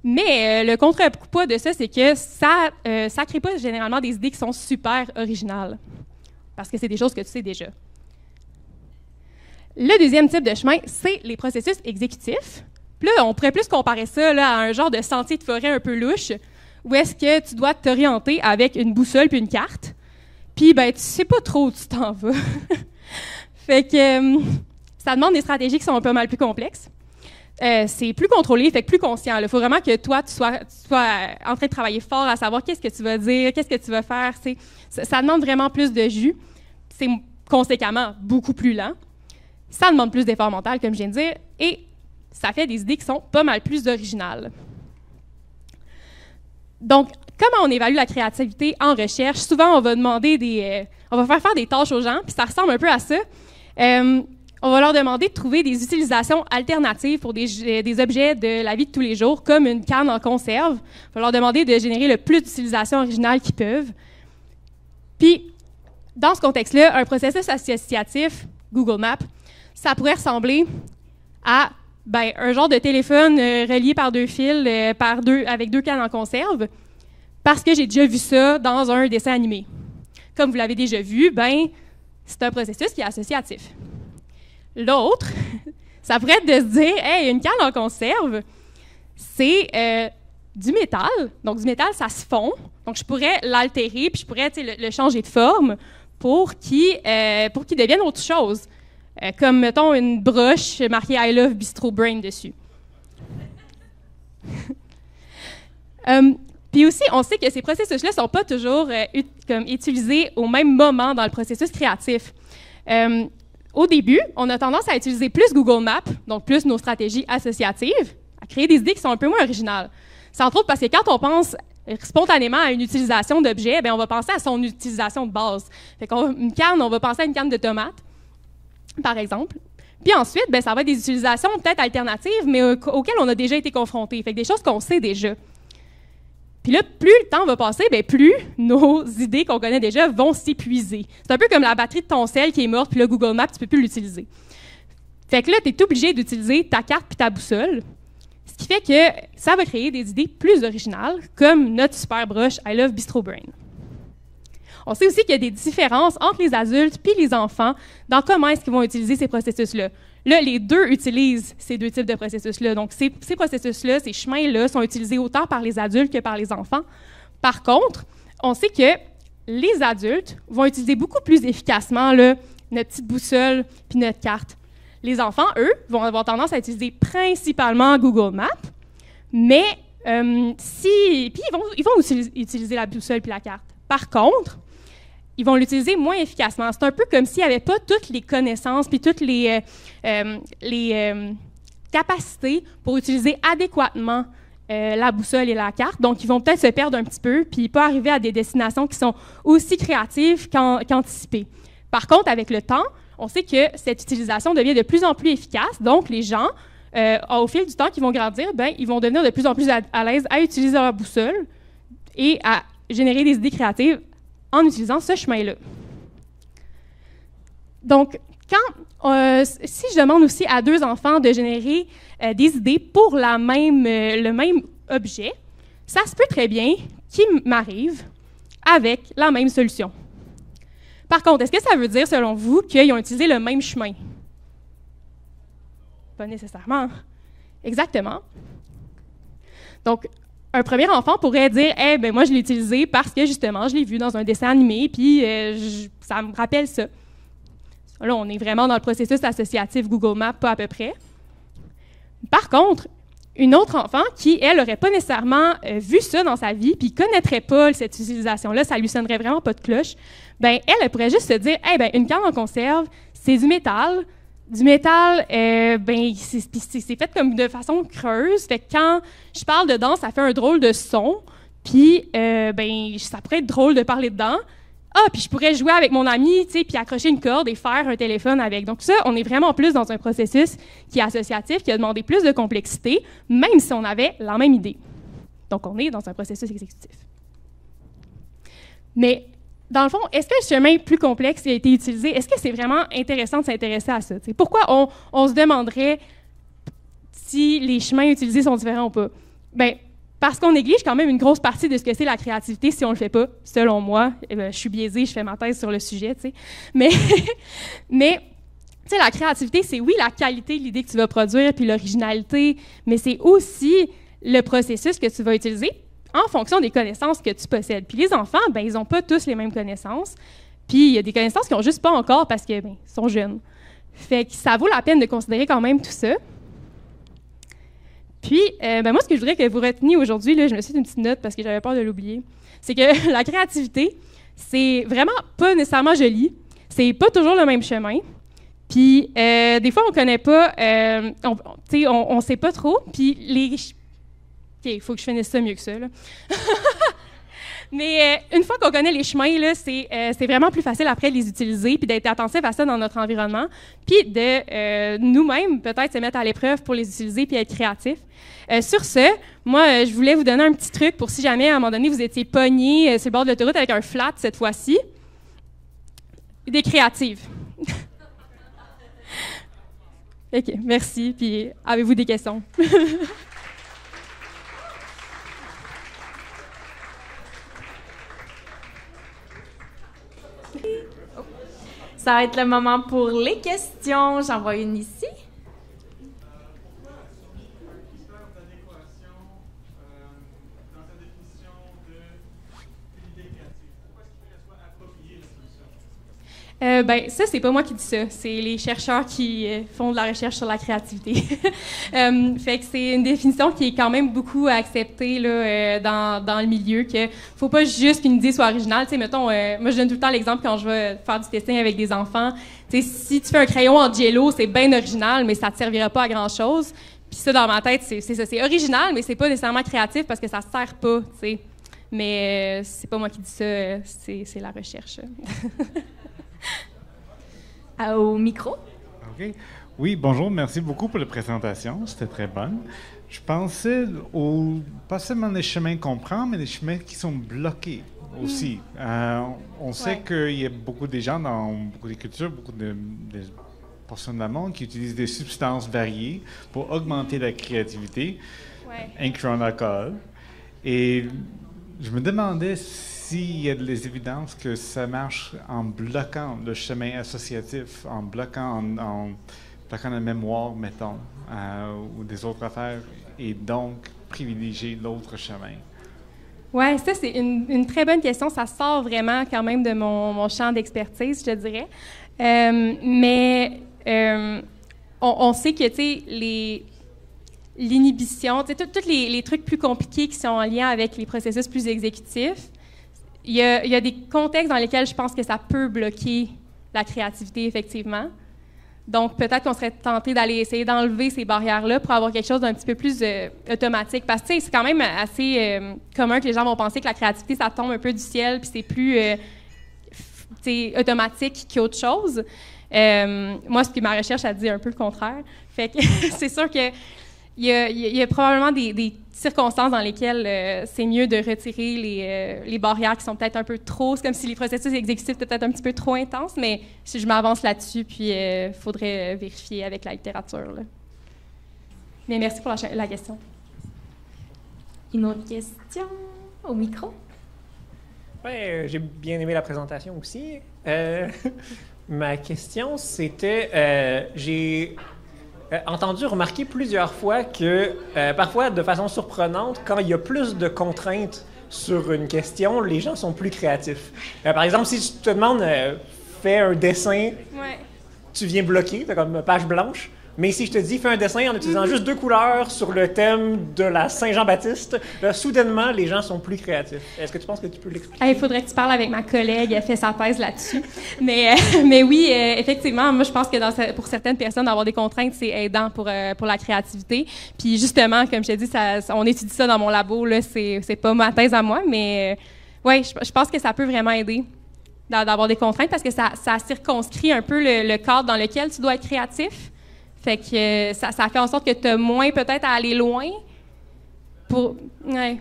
Mais le contrepoids de ça, c'est que ça crée pas généralement des idées qui sont super originales. Parce que c'est des choses que tu sais déjà. Le deuxième type de chemin, c'est les processus exécutifs. Puis là, on pourrait plus comparer ça là, à un genre de sentier de forêt un peu louche, où est-ce que tu dois t'orienter avec une boussole puis une carte. Puis, tu sais pas trop où tu t'en vas. Fait que ça demande des stratégies qui sont un peu mal plus complexes. C'est plus contrôlé, fait que plus conscient. Il faut vraiment que toi, tu sois en train de travailler fort à savoir qu'est-ce que tu vas dire, qu'est-ce que tu vas faire. Ça demande vraiment plus de jus. C'est conséquemment beaucoup plus lent. Ça demande plus d'effort mental, comme je viens de dire, et ça fait des idées qui sont pas mal plus originales. Donc, comment on évalue la créativité en recherche? Souvent, on va on va faire des tâches aux gens, puis ça ressemble un peu à ça. On va leur demander de trouver des utilisations alternatives pour des objets de la vie de tous les jours, comme une canne en conserve. On va leur demander de générer le plus d'utilisations originales qu'ils peuvent. Puis, dans ce contexte-là, un processus associatif, Google Maps, ça pourrait ressembler à un genre de téléphone relié par 2 fils, avec 2 cannes en conserve, parce que j'ai déjà vu ça dans un dessin animé. Comme vous l'avez déjà vu, c'est un processus qui est associatif. L'autre, ça pourrait être de se dire, hey, une canne en conserve, c'est du métal. Donc, du métal, ça se fond. Donc, je pourrais l'altérer, puis je pourrais le changer de forme pour qu'il devienne autre chose. Comme, mettons, une broche marquée I Love Bistro Brain dessus. Puis aussi, on sait que ces processus-là ne sont pas toujours utilisés au même moment dans le processus créatif. Au début, on a tendance à utiliser plus Google Maps, donc plus nos stratégies associatives, à créer des idées qui sont un peu moins originales. C'est entre autres parce que quand on pense spontanément à une utilisation d'objet, on va penser à son utilisation de base. Fait une canne, on va penser à une canne de tomates, par exemple. Puis ensuite, ça va être des utilisations peut-être alternatives, mais auxquelles on a déjà été confrontés. Fait que des choses qu'on sait déjà. Puis là, plus le temps va passer, plus nos idées qu'on connaît déjà vont s'épuiser. C'est un peu comme la batterie de ton cell qui est morte, puis là, Google Maps, tu peux plus l'utiliser. Fait que là, tu es obligé d'utiliser ta carte puis ta boussole, ce qui fait que ça va créer des idées plus originales, comme notre super broche I Love Bistro Brain. On sait aussi qu'il y a des différences entre les adultes puis les enfants dans comment est-ce qu'ils vont utiliser ces processus-là. Là, les deux utilisent ces 2 types de processus-là. Donc, ces processus-là, ces chemins-là sont utilisés autant par les adultes que par les enfants. Par contre, on sait que les adultes vont utiliser beaucoup plus efficacement notre petite boussole puis notre carte. Les enfants, eux, vont avoir tendance à utiliser principalement Google Maps, mais ils vont utiliser la boussole puis la carte. Par contre, ils vont l'utiliser moins efficacement. C'est un peu comme s'il n'y avait pas toutes les connaissances puis toutes les capacités pour utiliser adéquatement la boussole et la carte. Donc, ils vont peut-être se perdre un petit peu puis pas arriver à des destinations qui sont aussi créatives qu'anticipées. Par contre, avec le temps, on sait que cette utilisation devient de plus en plus efficace. Donc, les gens, au fil du temps qu'ils vont grandir, ils vont devenir de plus en plus à l'aise à utiliser leur boussole et à générer des idées créatives en utilisant ce chemin-là. Donc, si je demande aussi à 2 enfants de générer des idées pour le même objet, ça se peut très bien qu'ils m'arrivent avec la même solution. Par contre, est-ce que ça veut dire, selon vous, qu'ils ont utilisé le même chemin? Pas nécessairement. Exactement. Donc, un premier enfant pourrait dire « moi, je l'ai utilisé parce que, justement, je l'ai vu dans un dessin animé, puis ça me rappelle ça. » Là, on est vraiment dans le processus associatif Google Maps, pas à peu près. Par contre, une autre enfant qui, elle, n'aurait pas nécessairement vu ça dans sa vie, puis ne connaîtrait pas cette utilisation-là, ça lui sonnerait vraiment pas de cloche, elle pourrait juste se dire « une canne en conserve, c'est du métal. Du métal, c'est fait comme de façon creuse. Fait que quand je parle dedans, ça fait un drôle de son. Puis, ça pourrait être drôle de parler dedans. Ah, puis je pourrais jouer avec mon ami, puis accrocher une corde et faire un téléphone avec. Donc ça, on est vraiment plus dans un processus qui est associatif, qui a demandé plus de complexité, même si on avait la même idée. Donc, on est dans un processus exécutif. Mais dans le fond, est-ce que le chemin plus complexe qui a été utilisé, est-ce que c'est vraiment intéressant de s'intéresser à ça? T'sais? Pourquoi on se demanderait si les chemins utilisés sont différents ou pas? Parce qu'on néglige quand même une grosse partie de ce que c'est la créativité si on le fait pas, selon moi. Je suis biaisée, je fais ma thèse sur le sujet, mais la créativité, c'est oui la qualité de l'idée que tu vas produire, puis l'originalité, mais c'est aussi le processus que tu vas utiliser en fonction des connaissances que tu possèdes. Puis les enfants, ils n'ont pas tous les mêmes connaissances. Puis il y a des connaissances qu'ils n'ont juste pas encore parce qu'ils sont jeunes. Fait que ça vaut la peine de considérer quand même tout ça. Puis, moi, ce que je voudrais que vous reteniez aujourd'hui, là, je me suis fait une petite note parce que j'avais peur de l'oublier, c'est que la créativité, c'est vraiment pas nécessairement joli. C'est pas toujours le même chemin. Puis, des fois, on connaît pas, on sait pas trop. Puis, OK, il faut que je finisse ça mieux que ça, là. Mais une fois qu'on connaît les chemins, là, c'est vraiment plus facile après de les utiliser puis d'être attentif à ça dans notre environnement, puis de nous-mêmes peut-être se mettre à l'épreuve pour les utiliser puis être créatifs. Sur ce, moi, je voulais vous donner un petit truc pour si jamais, à un moment donné, vous étiez pogné sur le bord de l'autoroute avec un flat cette fois-ci. Des créatives. OK, merci. Puis, avez-vous des questions? Ça va être le moment pour les questions. J'en vois une ici. Ben, ça, c'est pas moi qui dis ça. C'est les chercheurs qui font de la recherche sur la créativité. Fait que c'est une définition qui est quand même beaucoup acceptée là, dans le milieu, que faut pas juste qu'une idée soit originale. Tu sais, mettons, moi, je donne tout le temps l'exemple quand je vais faire du dessin avec des enfants. Tu sais, si tu fais un crayon en jello, c'est bien original, mais ça te servira pas à grand-chose. Puis ça, dans ma tête, c'est ça. C'est original, mais c'est pas nécessairement créatif parce que ça sert pas, tu sais. Mais c'est pas moi qui dis ça, c'est la recherche. Au micro. OK. Oui, bonjour. Merci beaucoup pour la présentation. C'était très bonne. Je pensais pas seulement les chemins qu'on prend, mais les chemins qui sont bloqués aussi. On sait qu'il y a beaucoup de gens dans beaucoup de cultures, beaucoup de personnes dans le monde qui utilisent des substances variées pour augmenter la créativité, incluant l'alcool. Et je me demandais s'il y a des évidences que ça marche en bloquant le chemin associatif, en bloquant la mémoire, mettons, ou des autres affaires, et donc privilégier l'autre chemin. Oui, ça, c'est une très bonne question. Ça sort vraiment quand même de mon champ d'expertise, je te dirais. Mais on sait que, tu sais, l'inhibition, tu sais, tous les trucs plus compliqués qui sont en lien avec les processus plus exécutifs, il y a des contextes dans lesquels je pense que ça peut bloquer la créativité, effectivement. Donc, peut-être qu'on serait tenté d'aller essayer d'enlever ces barrières-là pour avoir quelque chose d'un petit peu plus automatique. Parce que, tu sais, c'est quand même assez commun que les gens vont penser que la créativité, ça tombe un peu du ciel, puis c'est plus automatique qu'autre chose. Moi, ma recherche, elle dit un peu le contraire. Fait que c'est sûr que il y a probablement des circonstances dans lesquelles c'est mieux de retirer les barrières qui sont peut-être un peu trop... C'est comme si les processus exécutifs étaient peut-être un petit peu trop intenses, mais si je m'avance là-dessus, puis il faudrait vérifier avec la littérature. Là. Mais merci pour la question. Une autre question au micro? Oui, j'ai bien aimé la présentation aussi. Ma question, c'était... j'ai entendu remarquer plusieurs fois que, parfois, de façon surprenante, quand il y a plus de contraintes sur une question, les gens sont plus créatifs. Par exemple, si je te demande, fais un dessin, tu viens bloquer, t'as comme page blanche. Mais si je te dis, fais un dessin en utilisant juste 2 couleurs sur le thème de la Saint-Jean-Baptiste, là, soudainement, les gens sont plus créatifs. Est-ce que tu penses que tu peux l'expliquer? Il faudrait que tu parles avec ma collègue, elle fait sa thèse là-dessus. Mais oui, effectivement, moi, je pense que pour certaines personnes, avoir des contraintes, c'est aidant pour la créativité. Puis justement, comme je t'ai dit, on étudie ça dans mon labo, là, c'est pas ma thèse à moi, mais oui, je pense que ça peut vraiment aider d'avoir des contraintes parce que ça circonscrit un peu le cadre dans lequel tu dois être créatif. Fait que ça fait en sorte que tu as moins peut-être à aller loin pour... Ouais.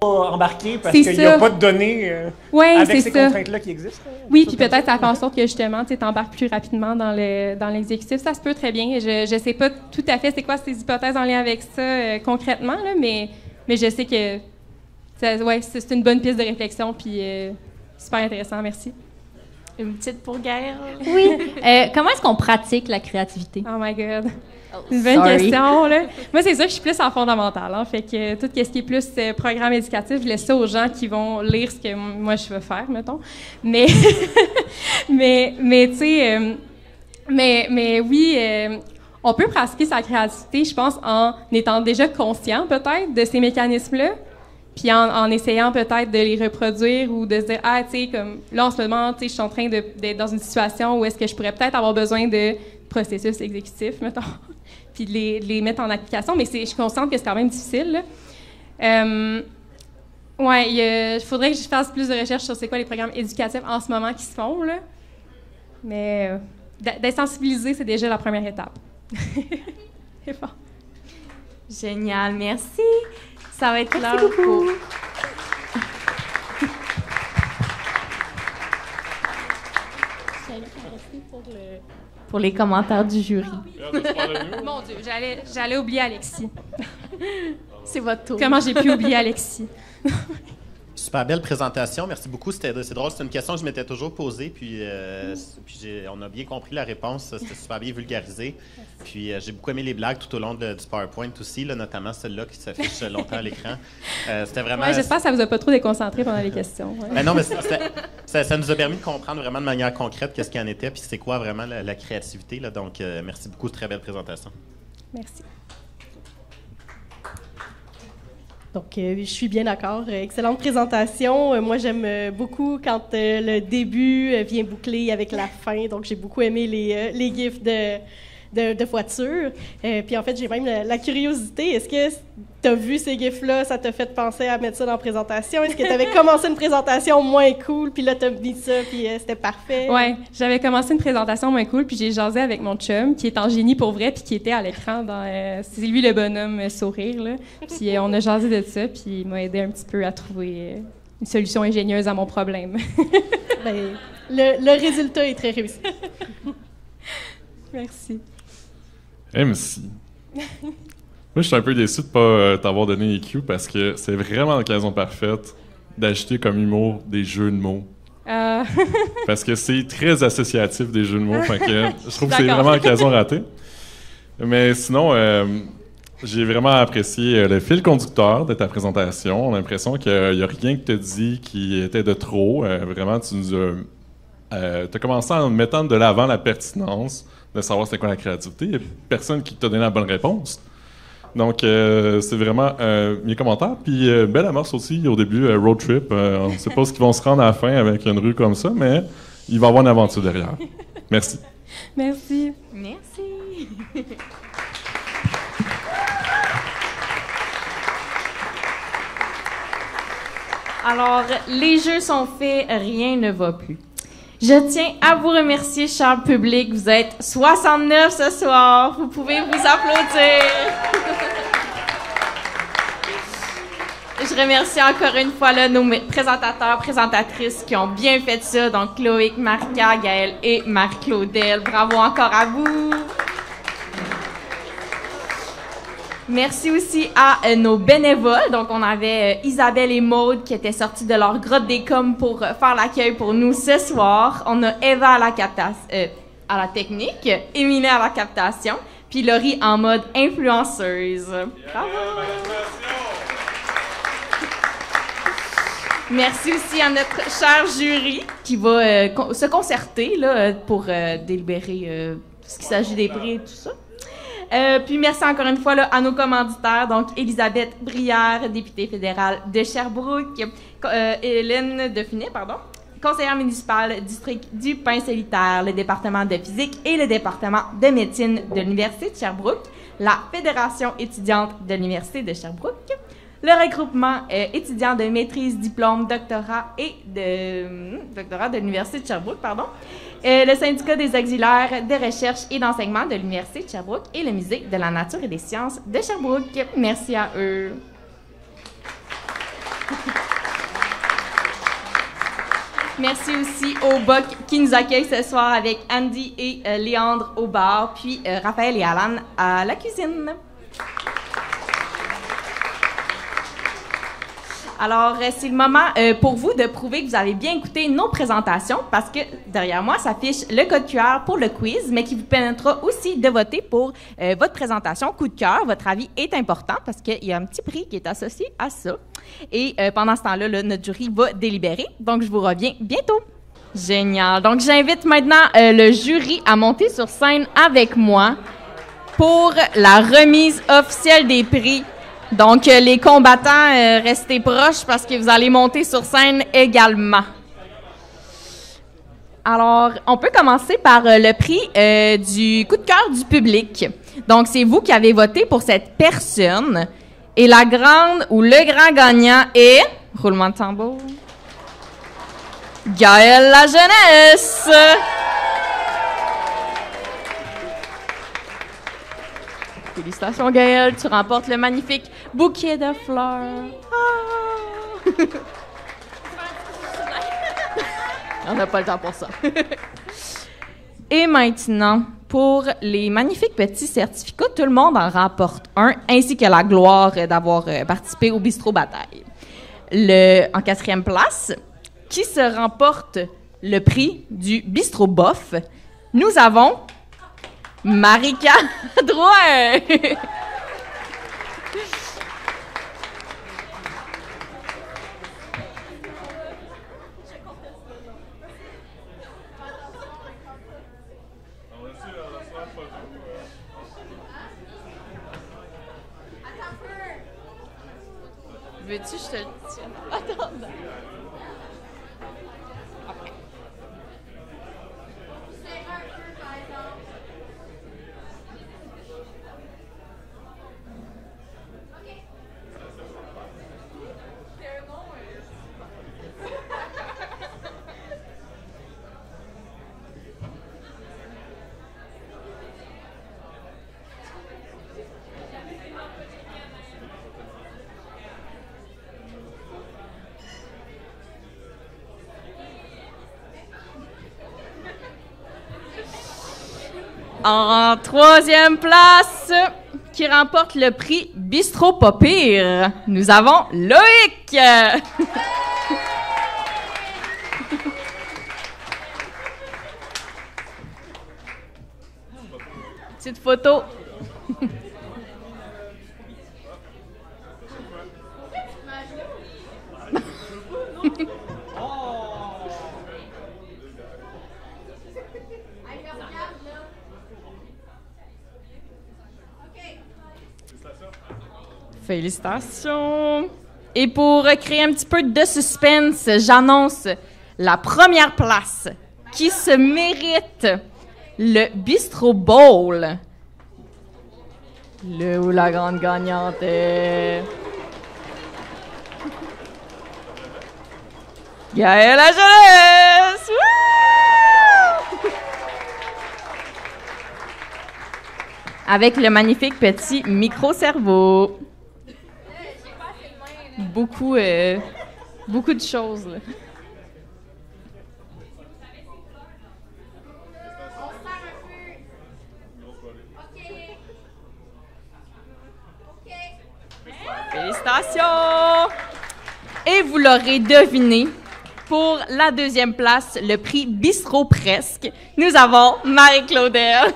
Pas embarquer parce qu'il n'y a pas de données avec ces contraintes-là qui existent. Oui, puis peut-être ça fait en sorte que justement, tu embarques plus rapidement dans l'exécutif. Ça se peut très bien. Je ne sais pas tout à fait c'est quoi ces hypothèses en lien avec ça concrètement, là, mais je sais que c'est une bonne piste de réflexion, puis super intéressant. Merci. Une petite pour Gaëlle. Oui. Comment est-ce qu'on pratique la créativité? Oh my God. Une bonne question, là. Moi, c'est ça que je suis plus en fondamental. Hein. Fait que tout ce qui est plus programme éducatif, je laisse ça aux gens qui vont lire ce que moi, je veux faire, mettons. Mais, tu sais... mais oui, on peut pratiquer sa créativité, je pense, en étant déjà conscient, peut-être, de ces mécanismes-là. Puis en essayant peut-être de les reproduire ou de se dire, tu sais, comme là, en ce moment, tu sais, je suis en train d'être dans une situation où est-ce que je pourrais peut-être avoir besoin de processus exécutifs, mettons, puis de les mettre en application. Mais je suis consciente que c'est quand même difficile, là. Ouais, il faudrait que je fasse plus de recherches sur c'est quoi les programmes éducatifs en ce moment qui se font, là. Mais d'être sensibilisé, c'est déjà la première étape. C'est bon. Génial, merci. Ça va être Merci l'heure beaucoup. pour les commentaires du jury. Mon Dieu, j'allais oublier Alexis. C'est votre tour. Comment j'ai pu oublier Alexis? Super belle présentation. Merci beaucoup. C'est drôle. C'est une question que je m'étais toujours posée. Puis, on a bien compris la réponse. C'était super bien vulgarisé. Puis, j'ai beaucoup aimé les blagues tout au long du PowerPoint aussi, là, notamment celle-là qui s'affiche longtemps à l'écran. C'était vraiment... Ouais, j'espère que ça vous a pas trop déconcentré pendant les questions. Ouais. Ben non, mais ça nous a permis de comprendre vraiment de manière concrète qu'est-ce qu'il en était puis c'est quoi vraiment la créativité. Là. Donc, merci beaucoup. Très belle présentation. Merci. Donc, je suis bien d'accord. Excellente présentation. Moi, j'aime beaucoup quand le début vient boucler avec la fin. Donc, j'ai beaucoup aimé les gifs de voitures. Puis, en fait, j'ai même la curiosité. Est-ce que tu as vu ces gifs-là? Ça t'a fait penser à mettre ça dans la présentation? Est-ce que tu avais commencé une présentation moins cool, puis là, tu as mis ça, puis c'était parfait? Oui, j'avais commencé une présentation moins cool, puis j'ai jasé avec mon chum, qui est en génie pour vrai, puis qui était à l'écran dans... c'est lui le bonhomme sourire, là. Puis on a jasé de ça, puis il m'a aidé un petit peu à trouver une solution ingénieuse à mon problème. Bien, le résultat est très réussi. Merci. MC. Moi, je suis un peu déçu de ne pas t'avoir donné EQ parce que c'est vraiment l'occasion parfaite d'ajouter comme humour des jeux de mots. Parce que c'est très associatif des jeux de mots. Fait que je trouve que c'est vraiment l'occasion ratée. Mais sinon, j'ai vraiment apprécié le fil conducteur de ta présentation. On a l'impression qu'il n'y a rien que tu as dit qui était de trop. Vraiment, tu nous as commencé en mettant de l'avant la pertinence de savoir c'était quoi la créativité. Il n'y a personne qui t'a donné la bonne réponse. Donc, c'est vraiment mes commentaires. Puis, belle amorce aussi au début, road trip. On ne sait pas ce qu'ils vont se rendre à la fin avec une rue comme ça, mais il va y avoir une aventure derrière. Merci. Merci. Merci. Alors, les jeux sont faits, rien ne va plus. Je tiens à vous remercier, cher public. Vous êtes 69 ce soir. Vous pouvez vous applaudir. Je remercie encore une fois là, nos présentateurs, présentatrices qui ont bien fait ça. Donc, Chloé, Marika, Gaëlle et Marie-Claudel. Bravo encore à vous. Merci aussi à nos bénévoles. Donc, on avait Isabelle et Maude qui étaient sortis de leur grotte des coms pour faire l'accueil pour nous ce soir. On a Eva à la technique, Émilie à la captation, puis Laurie en mode influenceuse. Bravo! Merci aussi à notre cher jury qui va se concerter là, pour délibérer ce qu'il s'agit des prix et tout ça. Puis merci encore une fois là, à nos commanditaires, donc Elisabeth Brière, députée fédérale de Sherbrooke, Hélène Dauphinet, conseillère municipale district du Pin-Solitaire, le département de physique et le département de médecine de l'Université de Sherbrooke, la Fédération étudiante de l'Université de Sherbrooke, le regroupement étudiant de maîtrise, diplôme, doctorat de l'Université de Sherbrooke, le syndicat des auxiliaires de recherche et d'enseignement de l'Université de Sherbrooke et le Musée de la nature et des sciences de Sherbrooke. Merci à eux. Merci aussi au BOC qui nous accueille ce soir avec Andy et Léandre au bar, puis Raphaël et Alan à la cuisine. Alors, c'est le moment pour vous de prouver que vous avez bien écouté nos présentations parce que derrière moi s'affiche le code QR pour le quiz, mais qui vous permettra aussi de voter pour votre présentation coup de cœur. Votre avis est important parce qu'il y a un petit prix qui est associé à ça. Et pendant ce temps-là, notre jury va délibérer. Donc, je vous reviens bientôt. Génial. Donc, j'invite maintenant le jury à monter sur scène avec moi pour la remise officielle des prix. Donc, les combattants, restez proches parce que vous allez monter sur scène également. Alors, on peut commencer par le prix du coup de cœur du public. Donc, c'est vous qui avez voté pour cette personne. Et la grande ou le grand gagnant est Roulement de tambour. Gaëlle La Jeunesse. Félicitations, Gaëlle. Tu remportes le magnifique bouquet de fleurs. Ah! On n'a pas le temps pour ça. Et maintenant, pour les magnifiques petits certificats, tout le monde en remporte un, ainsi que la gloire d'avoir participé au Bistrot Bataille. En 4e place, qui se remporte le prix du Bistrot Bof, nous avons Marika Drouin. Veux-tu que je te le tienne? Attends. Après. En 3e place, qui remporte le prix Bistrot Pas Pire, nous avons Loïc. Petite photo. Félicitations. Et pour créer un petit peu de suspense, j'annonce la première place qui se mérite le Bistrot Bowl. Où la grande gagnante est... Gaëlle La Jeunesse! Wouh! Avec le magnifique petit micro-cerveau. Beaucoup de choses, là. Félicitations! Et vous l'aurez deviné, pour la 2e place, le prix Bistrot Presque, nous avons Marie-Claudel.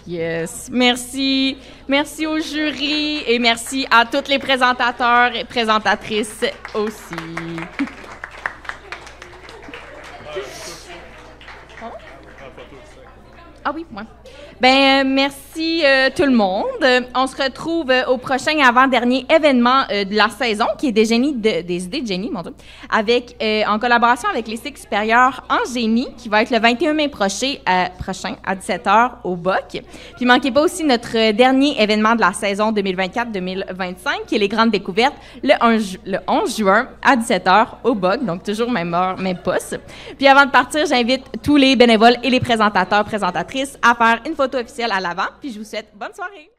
Yes. Merci. Merci au jury et merci à tous les présentateurs et présentatrices aussi. Ah oui, moi. Ben merci tout le monde. On se retrouve au prochain avant-dernier événement de la saison, qui est des idées de génie, mon Dieu, avec en collaboration avec les cycles supérieurs en génie, qui va être le 21 mai prochain à 17h au BOC. Puis manquez pas aussi notre dernier événement de la saison 2024-2025, qui est les grandes découvertes, le 11 juin à 17h au BOC, donc toujours même heure, même poste. Puis avant de partir, j'invite tous les bénévoles et les présentateurs, présentatrices à faire une photo officielle à l'avant, puis je vous souhaite bonne soirée!